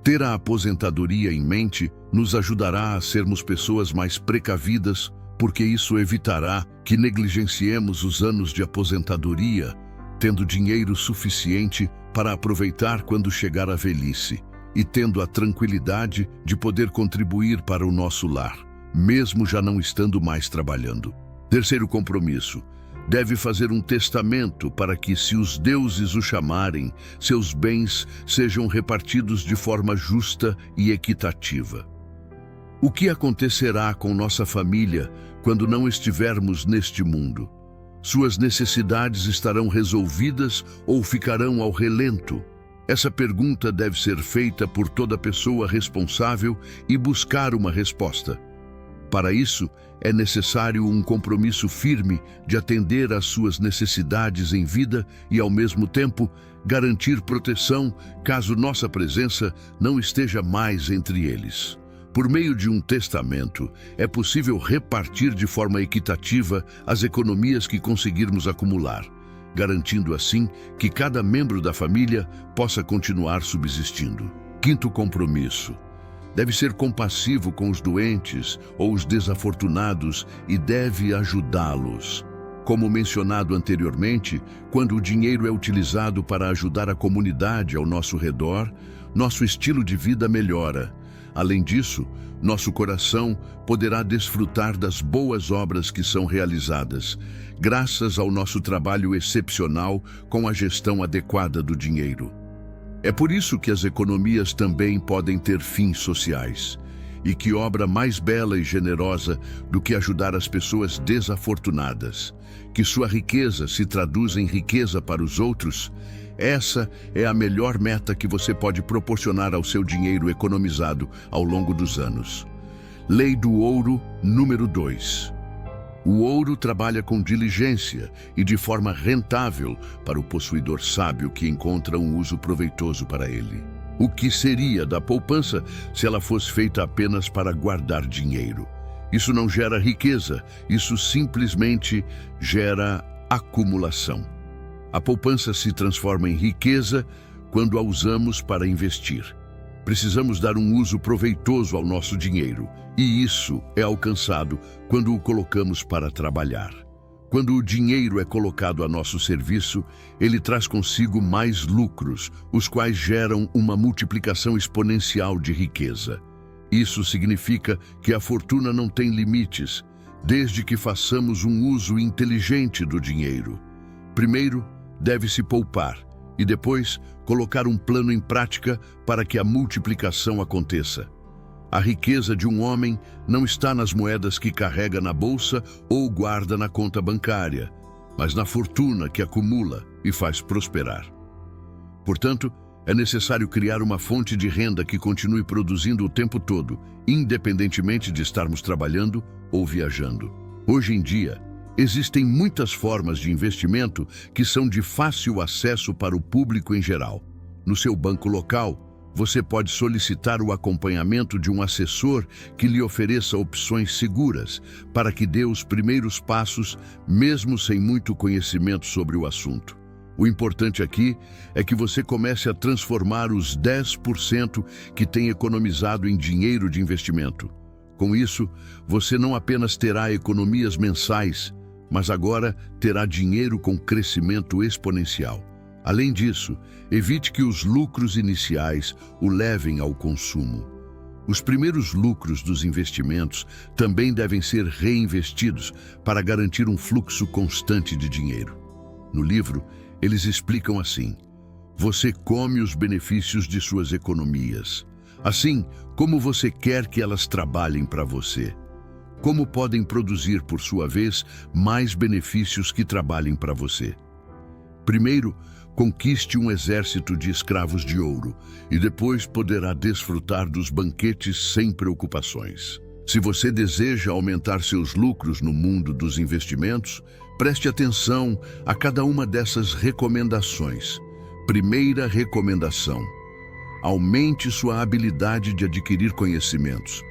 Ter a aposentadoria em mente nos ajudará a sermos pessoas mais precavidas, porque isso evitará que negligenciemos os anos de aposentadoria, tendo dinheiro suficiente para aproveitar quando chegar a velhice e tendo a tranquilidade de poder contribuir para o nosso lar, mesmo já não estando mais trabalhando. Terceiro compromisso: deve fazer um testamento para que, se os deuses o chamarem, seus bens sejam repartidos de forma justa e equitativa. O que acontecerá com nossa família quando não estivermos neste mundo? Suas necessidades estarão resolvidas ou ficarão ao relento? Essa pergunta deve ser feita por toda pessoa responsável e buscar uma resposta. Para isso, é necessário um compromisso firme de atender às suas necessidades em vida e, ao mesmo tempo, garantir proteção caso nossa presença não esteja mais entre eles. Por meio de um testamento, é possível repartir de forma equitativa as economias que conseguirmos acumular, garantindo assim que cada membro da família possa continuar subsistindo. Quinto compromisso: deve ser compassivo com os doentes ou os desafortunados e deve ajudá-los. Como mencionado anteriormente, quando o dinheiro é utilizado para ajudar a comunidade ao nosso redor, nosso estilo de vida melhora. Além disso, nosso coração poderá desfrutar das boas obras que são realizadas, graças ao nosso trabalho excepcional com a gestão adequada do dinheiro. É por isso que as economias também podem ter fins sociais. E que obra mais bela e generosa do que ajudar as pessoas desafortunadas? Que sua riqueza se traduza em riqueza para os outros? Essa é a melhor meta que você pode proporcionar ao seu dinheiro economizado ao longo dos anos. Lei do ouro número 2. O ouro trabalha com diligência e de forma rentável para o possuidor sábio que encontra um uso proveitoso para ele. O que seria da poupança se ela fosse feita apenas para guardar dinheiro? Isso não gera riqueza, isso simplesmente gera acumulação. A poupança se transforma em riqueza quando a usamos para investir. Precisamos dar um uso proveitoso ao nosso dinheiro, e isso é alcançado quando o colocamos para trabalhar. Quando o dinheiro é colocado a nosso serviço, ele traz consigo mais lucros, os quais geram uma multiplicação exponencial de riqueza. Isso significa que a fortuna não tem limites, desde que façamos um uso inteligente do dinheiro. Primeiro, deve-se poupar e depois colocar um plano em prática para que a multiplicação aconteça. A riqueza de um homem não está nas moedas que carrega na bolsa ou guarda na conta bancária, mas na fortuna que acumula e faz prosperar. Portanto, é necessário criar uma fonte de renda que continue produzindo o tempo todo, independentemente de estarmos trabalhando ou viajando. Hoje em dia, existem muitas formas de investimento que são de fácil acesso para o público em geral. No seu banco local, você pode solicitar o acompanhamento de um assessor que lhe ofereça opções seguras para que dê os primeiros passos, mesmo sem muito conhecimento sobre o assunto. O importante aqui é que você comece a transformar os 10% que tem economizado em dinheiro de investimento. Com isso, você não apenas terá economias mensais, mas agora terá dinheiro com crescimento exponencial. Além disso, evite que os lucros iniciais o levem ao consumo. Os primeiros lucros dos investimentos também devem ser reinvestidos para garantir um fluxo constante de dinheiro. No livro, eles explicam assim: você come os benefícios de suas economias, assim como você quer que elas trabalhem para você. Como podem produzir, por sua vez, mais benefícios que trabalhem para você? Primeiro, conquiste um exército de escravos de ouro e depois poderá desfrutar dos banquetes sem preocupações. Se você deseja aumentar seus lucros no mundo dos investimentos, preste atenção a cada uma dessas recomendações. Primeira recomendação: aumente sua habilidade de adquirir conhecimentos.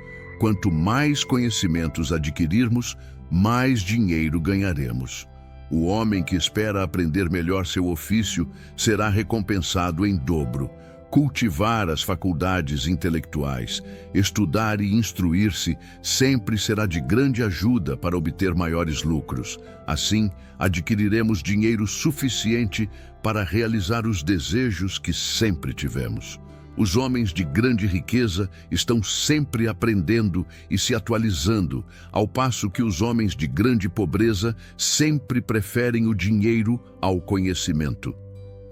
Quanto mais conhecimentos adquirirmos, mais dinheiro ganharemos. O homem que espera aprender melhor seu ofício será recompensado em dobro. Cultivar as faculdades intelectuais, estudar e instruir-se sempre será de grande ajuda para obter maiores lucros. Assim, adquiriremos dinheiro suficiente para realizar os desejos que sempre tivemos. Os homens de grande riqueza estão sempre aprendendo e se atualizando, ao passo que os homens de grande pobreza sempre preferem o dinheiro ao conhecimento.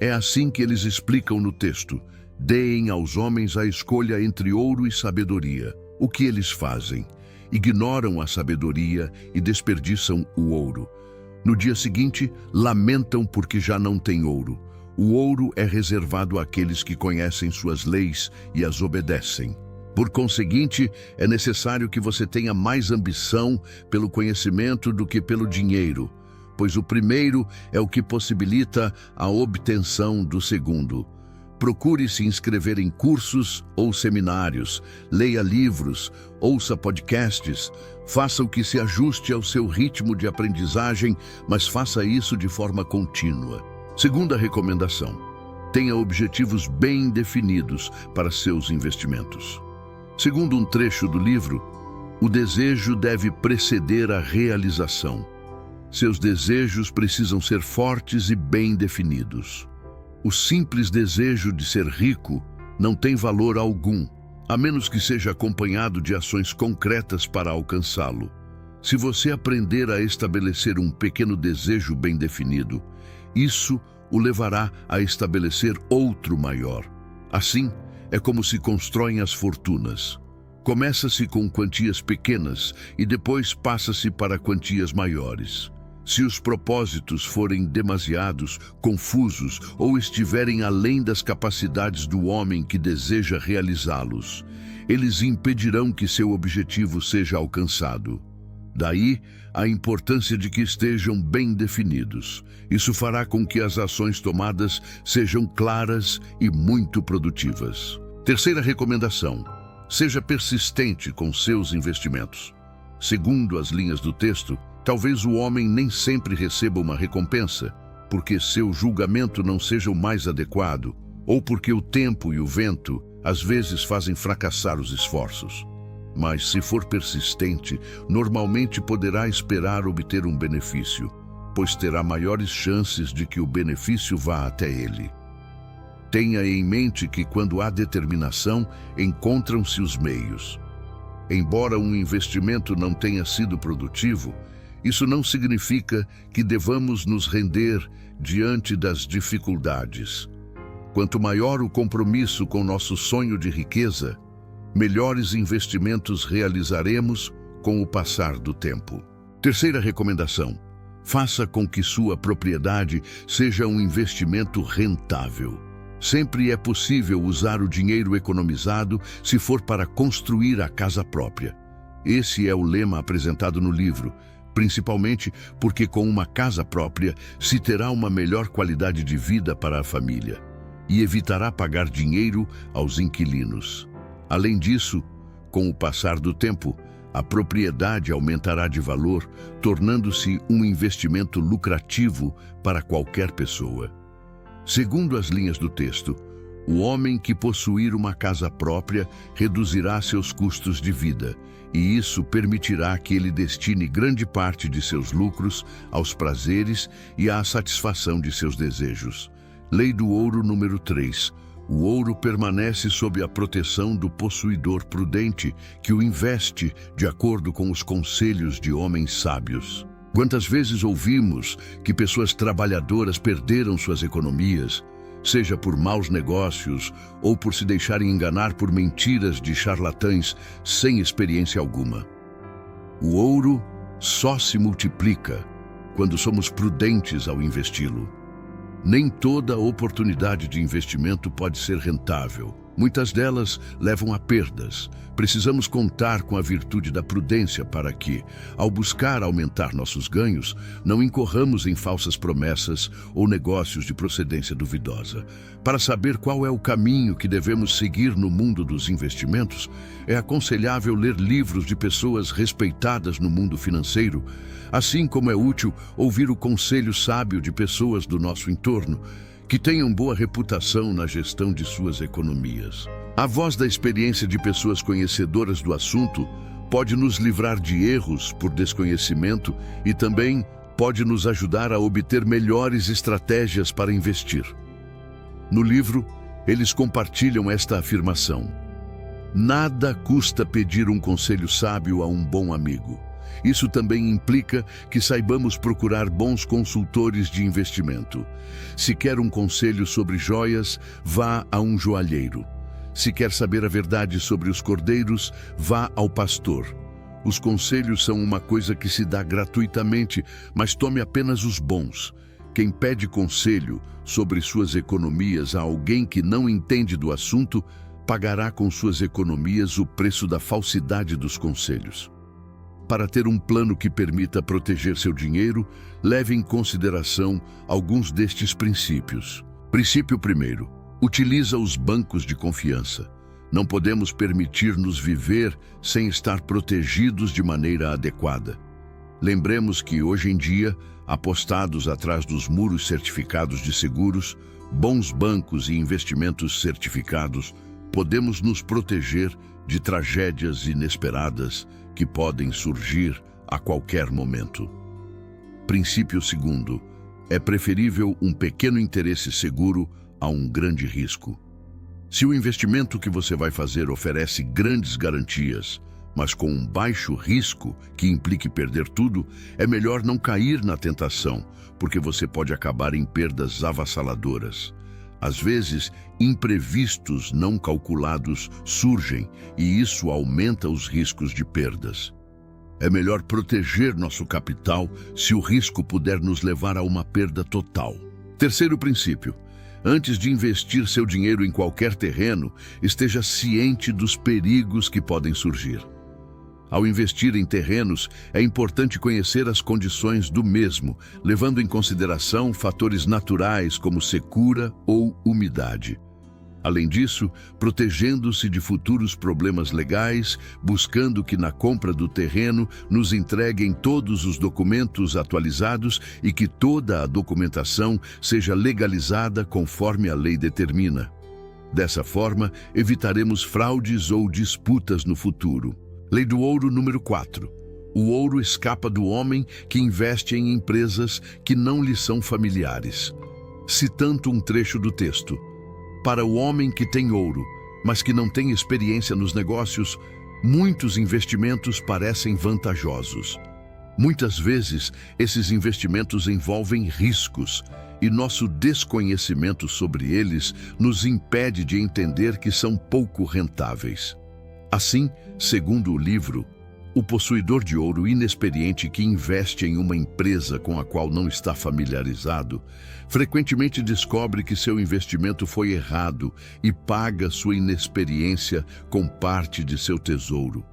É assim que eles explicam no texto: deem aos homens a escolha entre ouro e sabedoria. O que eles fazem? Ignoram a sabedoria e desperdiçam o ouro. No dia seguinte, lamentam porque já não têm ouro. O ouro é reservado àqueles que conhecem suas leis e as obedecem. Por conseguinte, é necessário que você tenha mais ambição pelo conhecimento do que pelo dinheiro, pois o primeiro é o que possibilita a obtenção do segundo. Procure se inscrever em cursos ou seminários, leia livros, ouça podcasts, faça o que se ajuste ao seu ritmo de aprendizagem, mas faça isso de forma contínua. Segunda recomendação: tenha objetivos bem definidos para seus investimentos. Segundo um trecho do livro, o desejo deve preceder a realização. Seus desejos precisam ser fortes e bem definidos. O simples desejo de ser rico não tem valor algum, a menos que seja acompanhado de ações concretas para alcançá-lo. Se você aprender a estabelecer um pequeno desejo bem definido, isso o levará a estabelecer outro maior. Assim, é como se constroem as fortunas. Começa-se com quantias pequenas e depois passa-se para quantias maiores. Se os propósitos forem demasiados, confusos ou estiverem além das capacidades do homem que deseja realizá-los, eles impedirão que seu objetivo seja alcançado. Daí, a importância de que estejam bem definidos. Isso fará com que as ações tomadas sejam claras e muito produtivas. Terceira recomendação: seja persistente com seus investimentos. Segundo as linhas do texto, talvez o homem nem sempre receba uma recompensa, porque seu julgamento não seja o mais adequado, ou porque o tempo e o vento às vezes fazem fracassar os esforços. Mas se for persistente, normalmente poderá esperar obter um benefício, pois terá maiores chances de que o benefício vá até ele. Tenha em mente que quando há determinação, encontram-se os meios. Embora um investimento não tenha sido produtivo, isso não significa que devamos nos render diante das dificuldades. Quanto maior o compromisso com nosso sonho de riqueza, melhores investimentos realizaremos com o passar do tempo. Terceira recomendação: faça com que sua propriedade seja um investimento rentável. Sempre é possível usar o dinheiro economizado se for para construir a casa própria. Esse é o lema apresentado no livro, principalmente porque com uma casa própria se terá uma melhor qualidade de vida para a família e evitará pagar dinheiro aos inquilinos. Além disso, com o passar do tempo, a propriedade aumentará de valor, tornando-se um investimento lucrativo para qualquer pessoa. Segundo as linhas do texto, O homem que possuir uma casa própria reduzirá seus custos de vida, e isso permitirá que ele destine grande parte de seus lucros aos prazeres e à satisfação de seus desejos. Lei do ouro número 3. O ouro permanece sob a proteção do possuidor prudente, que o investe de acordo com os conselhos de homens sábios. Quantas vezes ouvimos que pessoas trabalhadoras perderam suas economias, seja por maus negócios ou por se deixarem enganar por mentiras de charlatães sem experiência alguma. O ouro só se multiplica quando somos prudentes ao investi-lo. Nem toda oportunidade de investimento pode ser rentável. Muitas delas levam a perdas. Precisamos contar com a virtude da prudência para que, ao buscar aumentar nossos ganhos, não incorramos em falsas promessas ou negócios de procedência duvidosa. Para saber qual é o caminho que devemos seguir no mundo dos investimentos, é aconselhável ler livros de pessoas respeitadas no mundo financeiro, assim como é útil ouvir o conselho sábio de pessoas do nosso entorno, que tenham boa reputação na gestão de suas economias. A voz da experiência de pessoas conhecedoras do assunto pode nos livrar de erros por desconhecimento e também pode nos ajudar a obter melhores estratégias para investir. No livro, eles compartilham esta afirmação: nada custa pedir um conselho sábio a um bom amigo. Isso também implica que saibamos procurar bons consultores de investimento. Se quer um conselho sobre joias, vá a um joalheiro. Se quer saber a verdade sobre os cordeiros, vá ao pastor. Os conselhos são uma coisa que se dá gratuitamente, mas tome apenas os bons. Quem pede conselho sobre suas economias a alguém que não entende do assunto, pagará com suas economias o preço da falsidade dos conselhos. Para ter um plano que permita proteger seu dinheiro, leve em consideração alguns destes princípios. Princípio primeiro: utiliza os bancos de confiança. Não podemos permitir-nos viver sem estar protegidos de maneira adequada. Lembremos que, hoje em dia, apostados atrás dos muros certificados de seguros, bons bancos e investimentos certificados, podemos nos proteger de tragédias inesperadas que podem surgir a qualquer momento. Princípio segundo: é preferível um pequeno interesse seguro a um grande risco. Se o investimento que você vai fazer oferece grandes garantias, mas com um baixo risco que implique perder tudo, é melhor não cair na tentação, porque você pode acabar em perdas avassaladoras. Às vezes, imprevistos não calculados surgem e isso aumenta os riscos de perdas. É melhor proteger nosso capital se o risco puder nos levar a uma perda total. Terceiro princípio: antes de investir seu dinheiro em qualquer terreno, esteja ciente dos perigos que podem surgir. Ao investir em terrenos, é importante conhecer as condições do mesmo, levando em consideração fatores naturais como secura ou umidade. Além disso, protegendo-se de futuros problemas legais, buscando que na compra do terreno nos entreguem todos os documentos atualizados e que toda a documentação seja legalizada conforme a lei determina. Dessa forma, evitaremos fraudes ou disputas no futuro. Lei do ouro número 4. O ouro escapa do homem que investe em empresas que não lhe são familiares. Citando um trecho do texto: para o homem que tem ouro, mas que não tem experiência nos negócios, muitos investimentos parecem vantajosos. Muitas vezes, esses investimentos envolvem riscos, e nosso desconhecimento sobre eles nos impede de entender que são pouco rentáveis. Assim, segundo o livro, o possuidor de ouro inexperiente que investe em uma empresa com a qual não está familiarizado, frequentemente descobre que seu investimento foi errado e paga sua inexperiência com parte de seu tesouro.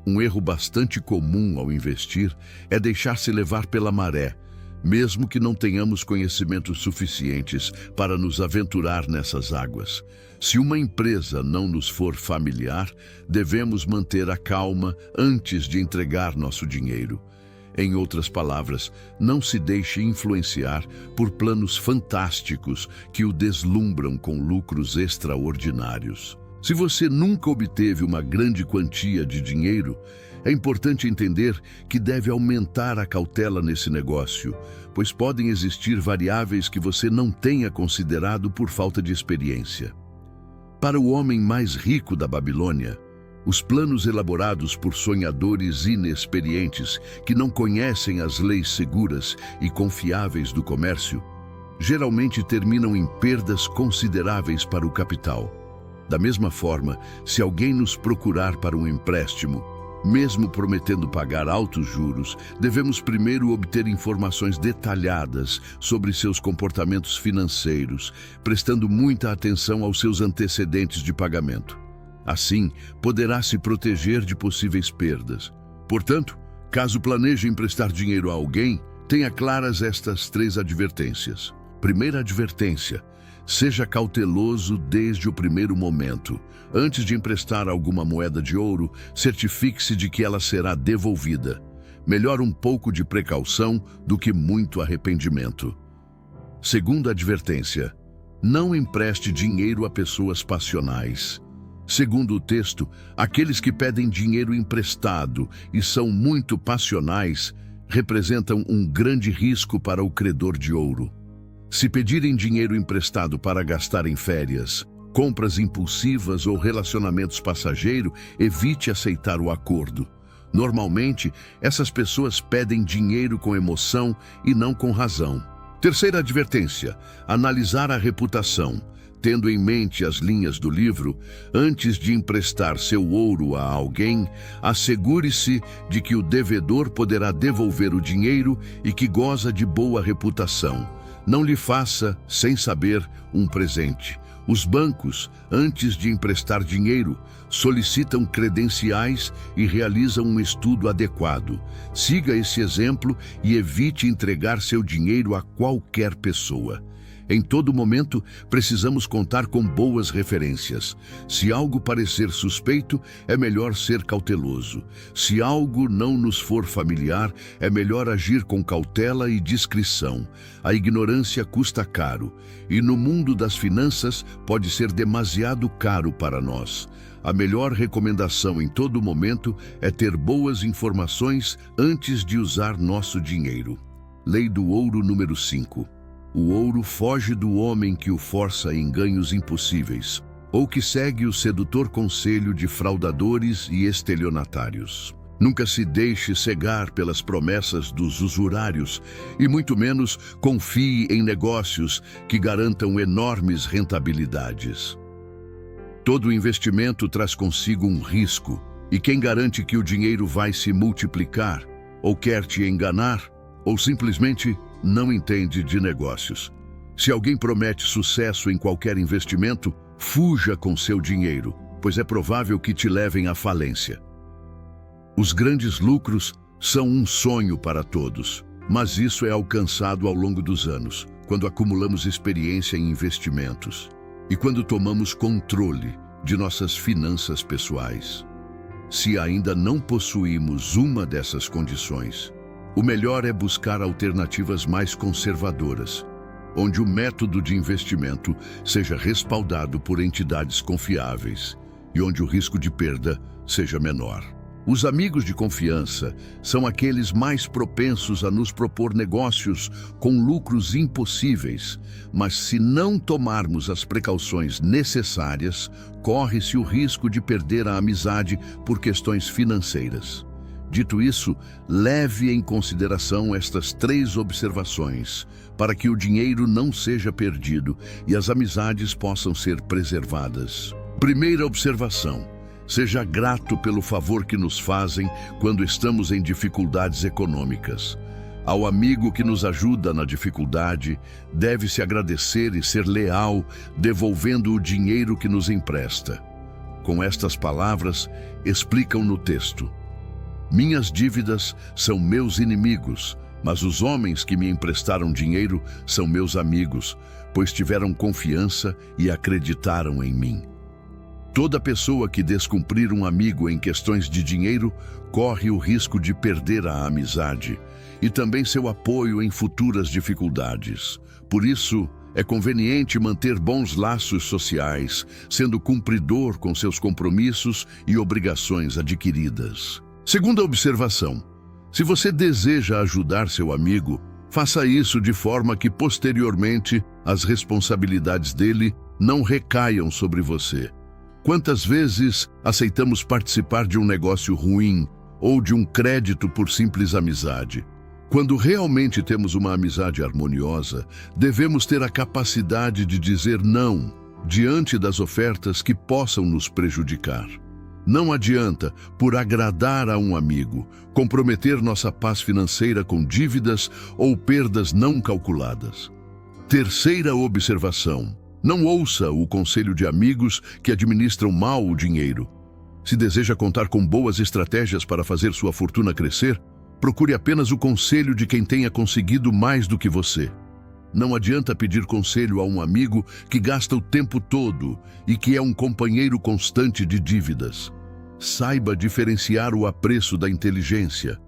Um erro bastante comum ao investir é deixar-se levar pela maré, mesmo que não tenhamos conhecimentos suficientes para nos aventurar nessas águas. Se uma empresa não nos for familiar, devemos manter a calma antes de entregar nosso dinheiro. Em outras palavras, não se deixe influenciar por planos fantásticos que o deslumbram com lucros extraordinários. Se você nunca obteve uma grande quantia de dinheiro, é importante entender que deve aumentar a cautela nesse negócio, pois podem existir variáveis que você não tenha considerado por falta de experiência. Para o homem mais rico da Babilônia, os planos elaborados por sonhadores inexperientes que não conhecem as leis seguras e confiáveis do comércio, geralmente terminam em perdas consideráveis para o capital. Da mesma forma, se alguém nos procurar para um empréstimo, mesmo prometendo pagar altos juros, devemos primeiro obter informações detalhadas sobre seus comportamentos financeiros, prestando muita atenção aos seus antecedentes de pagamento. Assim, poderá se proteger de possíveis perdas. Portanto, caso planeje emprestar dinheiro a alguém, tenha claras estas 3 advertências. Primeira advertência: seja cauteloso desde o primeiro momento. Antes de emprestar alguma moeda de ouro, certifique-se de que ela será devolvida. Melhor um pouco de precaução do que muito arrependimento. Segunda advertência: não empreste dinheiro a pessoas passionais. Segundo o texto, aqueles que pedem dinheiro emprestado e são muito passionais representam um grande risco para o credor de ouro. Se pedirem dinheiro emprestado para gastar em férias, compras impulsivas ou relacionamentos passageiros, evite aceitar o acordo. Normalmente, essas pessoas pedem dinheiro com emoção e não com razão. Terceira advertência: analisar a reputação. Tendo em mente as linhas do livro, antes de emprestar seu ouro a alguém, assegure-se de que o devedor poderá devolver o dinheiro e que goza de boa reputação. Não lhe faça, sem saber, um presente. Os bancos, antes de emprestar dinheiro, solicitam credenciais e realizam um estudo adequado. Siga esse exemplo e evite entregar seu dinheiro a qualquer pessoa. Em todo momento, precisamos contar com boas referências. Se algo parecer suspeito, é melhor ser cauteloso. Se algo não nos for familiar, é melhor agir com cautela e discrição. A ignorância custa caro, e no mundo das finanças pode ser demasiado caro para nós. A melhor recomendação em todo momento é ter boas informações antes de usar nosso dinheiro. Lei do ouro número 5. O ouro foge do homem que o força em ganhos impossíveis, ou que segue o sedutor conselho de fraudadores e estelionatários. Nunca se deixe cegar pelas promessas dos usurários e muito menos confie em negócios que garantam enormes rentabilidades. Todo investimento traz consigo um risco, e quem garante que o dinheiro vai se multiplicar, ou quer te enganar, ou simplesmente não entende de negócios. Se alguém promete sucesso em qualquer investimento, fuja com seu dinheiro, pois é provável que te levem à falência. Os grandes lucros são um sonho para todos, mas isso é alcançado ao longo dos anos, quando acumulamos experiência em investimentos e quando tomamos controle de nossas finanças pessoais. Se ainda não possuímos uma dessas condições, o melhor é buscar alternativas mais conservadoras, onde o método de investimento seja respaldado por entidades confiáveis e onde o risco de perda seja menor. Os amigos de confiança são aqueles mais propensos a nos propor negócios com lucros impossíveis, mas se não tomarmos as precauções necessárias, corre-se o risco de perder a amizade por questões financeiras. Dito isso, leve em consideração estas 3 observações, para que o dinheiro não seja perdido e as amizades possam ser preservadas. Primeira observação: seja grato pelo favor que nos fazem quando estamos em dificuldades econômicas. Ao amigo que nos ajuda na dificuldade, deve-se agradecer e ser leal, devolvendo o dinheiro que nos empresta. Com estas palavras, explicam no texto: minhas dívidas são meus inimigos, mas os homens que me emprestaram dinheiro são meus amigos, pois tiveram confiança e acreditaram em mim. Toda pessoa que descumprir um amigo em questões de dinheiro corre o risco de perder a amizade e também seu apoio em futuras dificuldades. Por isso, é conveniente manter bons laços sociais, sendo cumpridor com seus compromissos e obrigações adquiridas. Segunda observação: se você deseja ajudar seu amigo, faça isso de forma que posteriormente as responsabilidades dele não recaiam sobre você. Quantas vezes aceitamos participar de um negócio ruim ou de um crédito por simples amizade? Quando realmente temos uma amizade harmoniosa, devemos ter a capacidade de dizer não diante das ofertas que possam nos prejudicar. Não adianta, por agradar a um amigo, comprometer nossa paz financeira com dívidas ou perdas não calculadas. Terceira observação: não ouça o conselho de amigos que administram mal o dinheiro. Se deseja contar com boas estratégias para fazer sua fortuna crescer, procure apenas o conselho de quem tenha conseguido mais do que você. Não adianta pedir conselho a um amigo que gasta o tempo todo e que é um companheiro constante de dívidas. Saiba diferenciar o apreço da inteligência.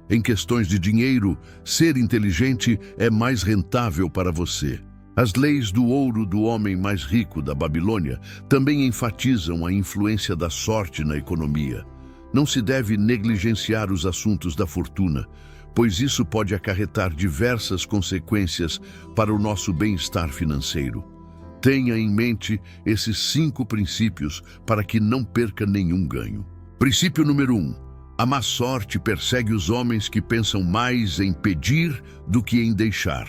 Em questões de dinheiro, ser inteligente é mais rentável para você. As leis do ouro do homem mais rico da Babilônia também enfatizam a influência da sorte na economia. Não se deve negligenciar os assuntos da fortuna, pois isso pode acarretar diversas consequências para o nosso bem-estar financeiro. Tenha em mente esses 5 princípios para que não perca nenhum ganho. Princípio número 1. A má sorte persegue os homens que pensam mais em pedir do que em deixar.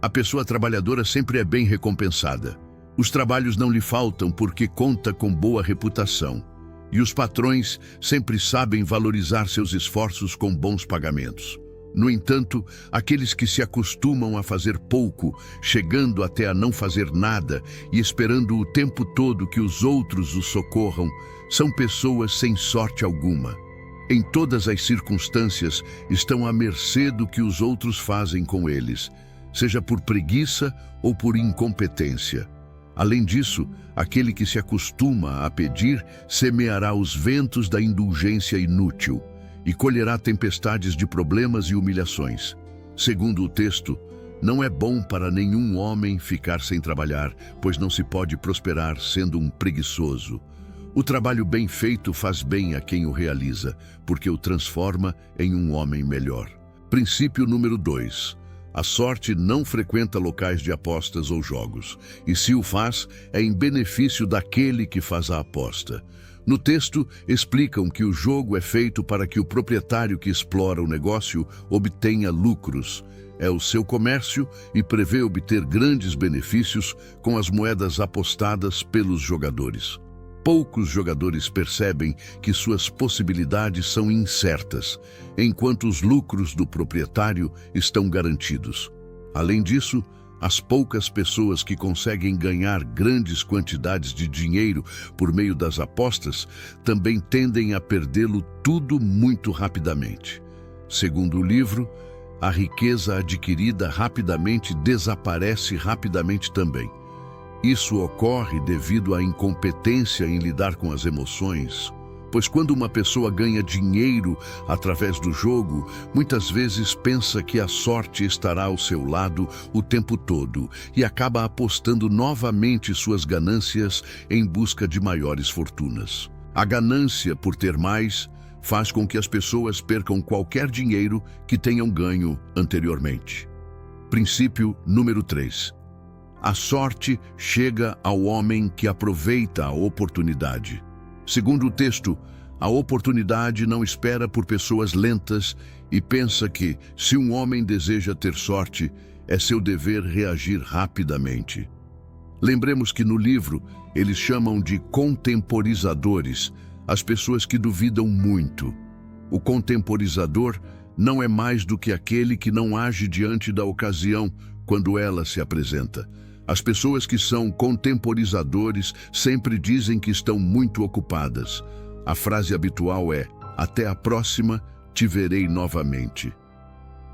A pessoa trabalhadora sempre é bem recompensada. Os trabalhos não lhe faltam porque conta com boa reputação. E os patrões sempre sabem valorizar seus esforços com bons pagamentos. No entanto, aqueles que se acostumam a fazer pouco, chegando até a não fazer nada e esperando o tempo todo que os outros os socorram, são pessoas sem sorte alguma. Em todas as circunstâncias, estão à mercê do que os outros fazem com eles, seja por preguiça ou por incompetência. Além disso, aquele que se acostuma a pedir semeará os ventos da indulgência inútil e colherá tempestades de problemas e humilhações. Segundo o texto, não é bom para nenhum homem ficar sem trabalhar, pois não se pode prosperar sendo um preguiçoso. O trabalho bem feito faz bem a quem o realiza, porque o transforma em um homem melhor. Princípio número 2. A sorte não frequenta locais de apostas ou jogos, e se o faz, é em benefício daquele que faz a aposta. No texto, explicam que o jogo é feito para que o proprietário que explora o negócio obtenha lucros. É o seu comércio e prevê obter grandes benefícios com as moedas apostadas pelos jogadores. Poucos jogadores percebem que suas possibilidades são incertas, enquanto os lucros do proprietário estão garantidos. Além disso, as poucas pessoas que conseguem ganhar grandes quantidades de dinheiro por meio das apostas também tendem a perdê-lo tudo muito rapidamente. Segundo o livro, a riqueza adquirida rapidamente desaparece rapidamente também. Isso ocorre devido à incompetência em lidar com as emoções, pois quando uma pessoa ganha dinheiro através do jogo, muitas vezes pensa que a sorte estará ao seu lado o tempo todo e acaba apostando novamente suas ganâncias em busca de maiores fortunas. A ganância por ter mais faz com que as pessoas percam qualquer dinheiro que tenham ganho anteriormente. Princípio número 3. A sorte chega ao homem que aproveita a oportunidade. Segundo o texto, a oportunidade não espera por pessoas lentas e pensa que, se um homem deseja ter sorte, é seu dever reagir rapidamente. Lembremos que no livro eles chamam de contemporizadores as pessoas que duvidam muito. O contemporizador não é mais do que aquele que não age diante da ocasião quando ela se apresenta. As pessoas que são contemporizadores sempre dizem que estão muito ocupadas. A frase habitual é: até a próxima, te verei novamente.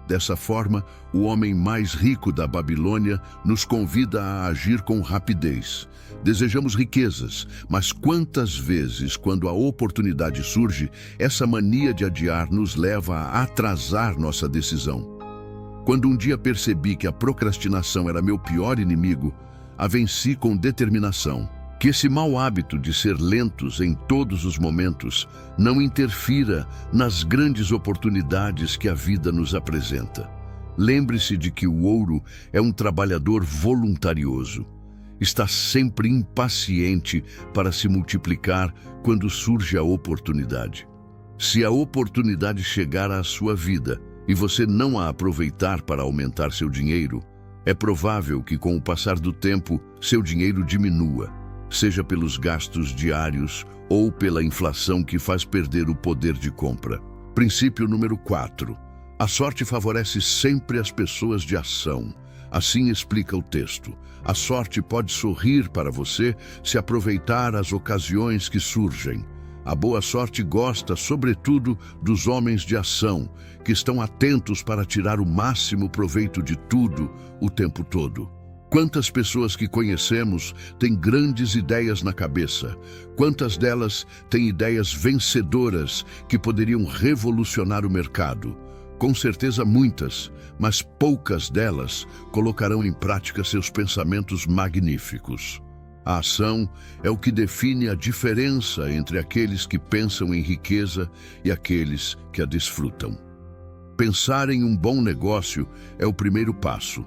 Dessa forma, o homem mais rico da Babilônia nos convida a agir com rapidez. Desejamos riquezas, mas quantas vezes, quando a oportunidade surge, essa mania de adiar nos leva a atrasar nossa decisão? Quando um dia percebi que a procrastinação era meu pior inimigo, a venci com determinação. Que esse mau hábito de ser lentos em todos os momentos não interfira nas grandes oportunidades que a vida nos apresenta. Lembre-se de que o ouro é um trabalhador voluntarioso. Está sempre impaciente para se multiplicar quando surge a oportunidade. Se a oportunidade chegar à sua vida e você não a aproveitar para aumentar seu dinheiro, é provável que com o passar do tempo seu dinheiro diminua, seja pelos gastos diários ou pela inflação que faz perder o poder de compra. Princípio número 4. A sorte favorece sempre as pessoas de ação. Assim explica o texto. A sorte pode sorrir para você se aproveitar as ocasiões que surgem. A boa sorte gosta, sobretudo, dos homens de ação, que estão atentos para tirar o máximo proveito de tudo, o tempo todo. Quantas pessoas que conhecemos têm grandes ideias na cabeça? Quantas delas têm ideias vencedoras que poderiam revolucionar o mercado? Com certeza muitas, mas poucas delas colocarão em prática seus pensamentos magníficos. A ação é o que define a diferença entre aqueles que pensam em riqueza e aqueles que a desfrutam. Pensar em um bom negócio é o primeiro passo.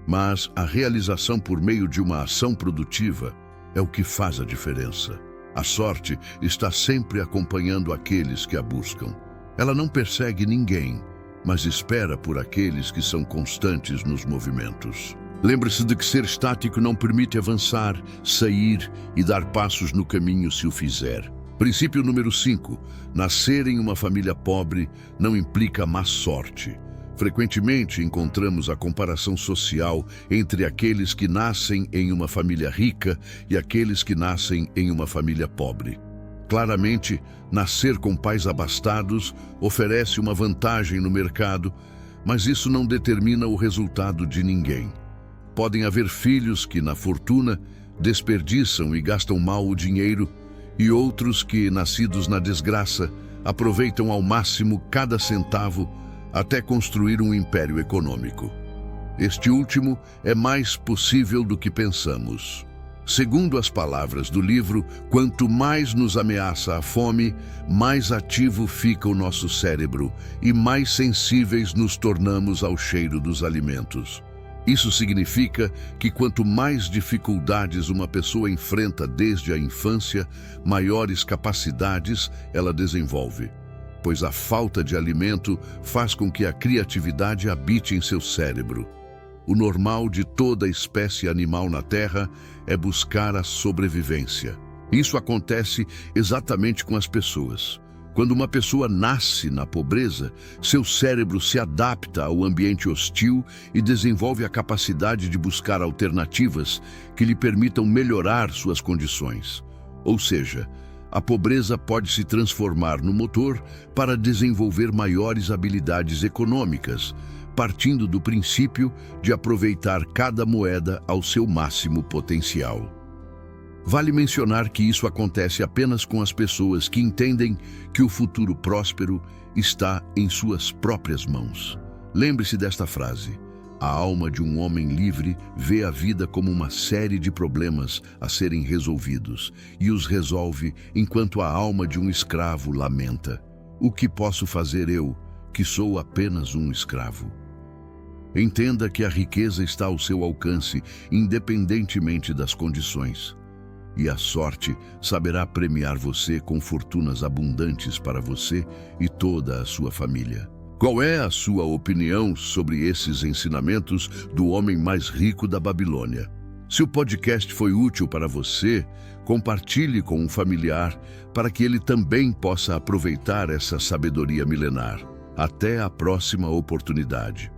Mas a realização por meio de uma ação produtiva é o que faz a diferença. A sorte está sempre acompanhando aqueles que a buscam. Ela não persegue ninguém, mas espera por aqueles que são constantes nos movimentos. Lembre-se de que ser estático não permite avançar, sair e dar passos no caminho se o fizer. Princípio número 5. Nascer em uma família pobre não implica má sorte. Frequentemente encontramos a comparação social entre aqueles que nascem em uma família rica e aqueles que nascem em uma família pobre. Claramente, nascer com pais abastados oferece uma vantagem no mercado, mas isso não determina o resultado de ninguém. Podem haver filhos que, na fortuna, desperdiçam e gastam mal o dinheiro, e outros que, nascidos na desgraça, aproveitam ao máximo cada centavo até construir um império econômico. Este último é mais possível do que pensamos. Segundo as palavras do livro, quanto mais nos ameaça a fome, mais ativo fica o nosso cérebro e mais sensíveis nos tornamos ao cheiro dos alimentos. Isso significa que quanto mais dificuldades uma pessoa enfrenta desde a infância, maiores capacidades ela desenvolve, pois a falta de alimento faz com que a criatividade habite em seu cérebro. O normal de toda espécie animal na Terra é buscar a sobrevivência. Isso acontece exatamente com as pessoas. Quando uma pessoa nasce na pobreza, seu cérebro se adapta ao ambiente hostil e desenvolve a capacidade de buscar alternativas que lhe permitam melhorar suas condições. Ou seja, a pobreza pode se transformar no motor para desenvolver maiores habilidades econômicas, partindo do princípio de aproveitar cada moeda ao seu máximo potencial. Vale mencionar que isso acontece apenas com as pessoas que entendem que o futuro próspero está em suas próprias mãos. Lembre-se desta frase: a alma de um homem livre vê a vida como uma série de problemas a serem resolvidos e os resolve enquanto a alma de um escravo lamenta. O que posso fazer eu, que sou apenas um escravo? Entenda que a riqueza está ao seu alcance, independentemente das condições. E a sorte saberá premiar você com fortunas abundantes para você e toda a sua família. Qual é a sua opinião sobre esses ensinamentos do homem mais rico da Babilônia? Se o podcast foi útil para você, compartilhe com um familiar para que ele também possa aproveitar essa sabedoria milenar. Até a próxima oportunidade.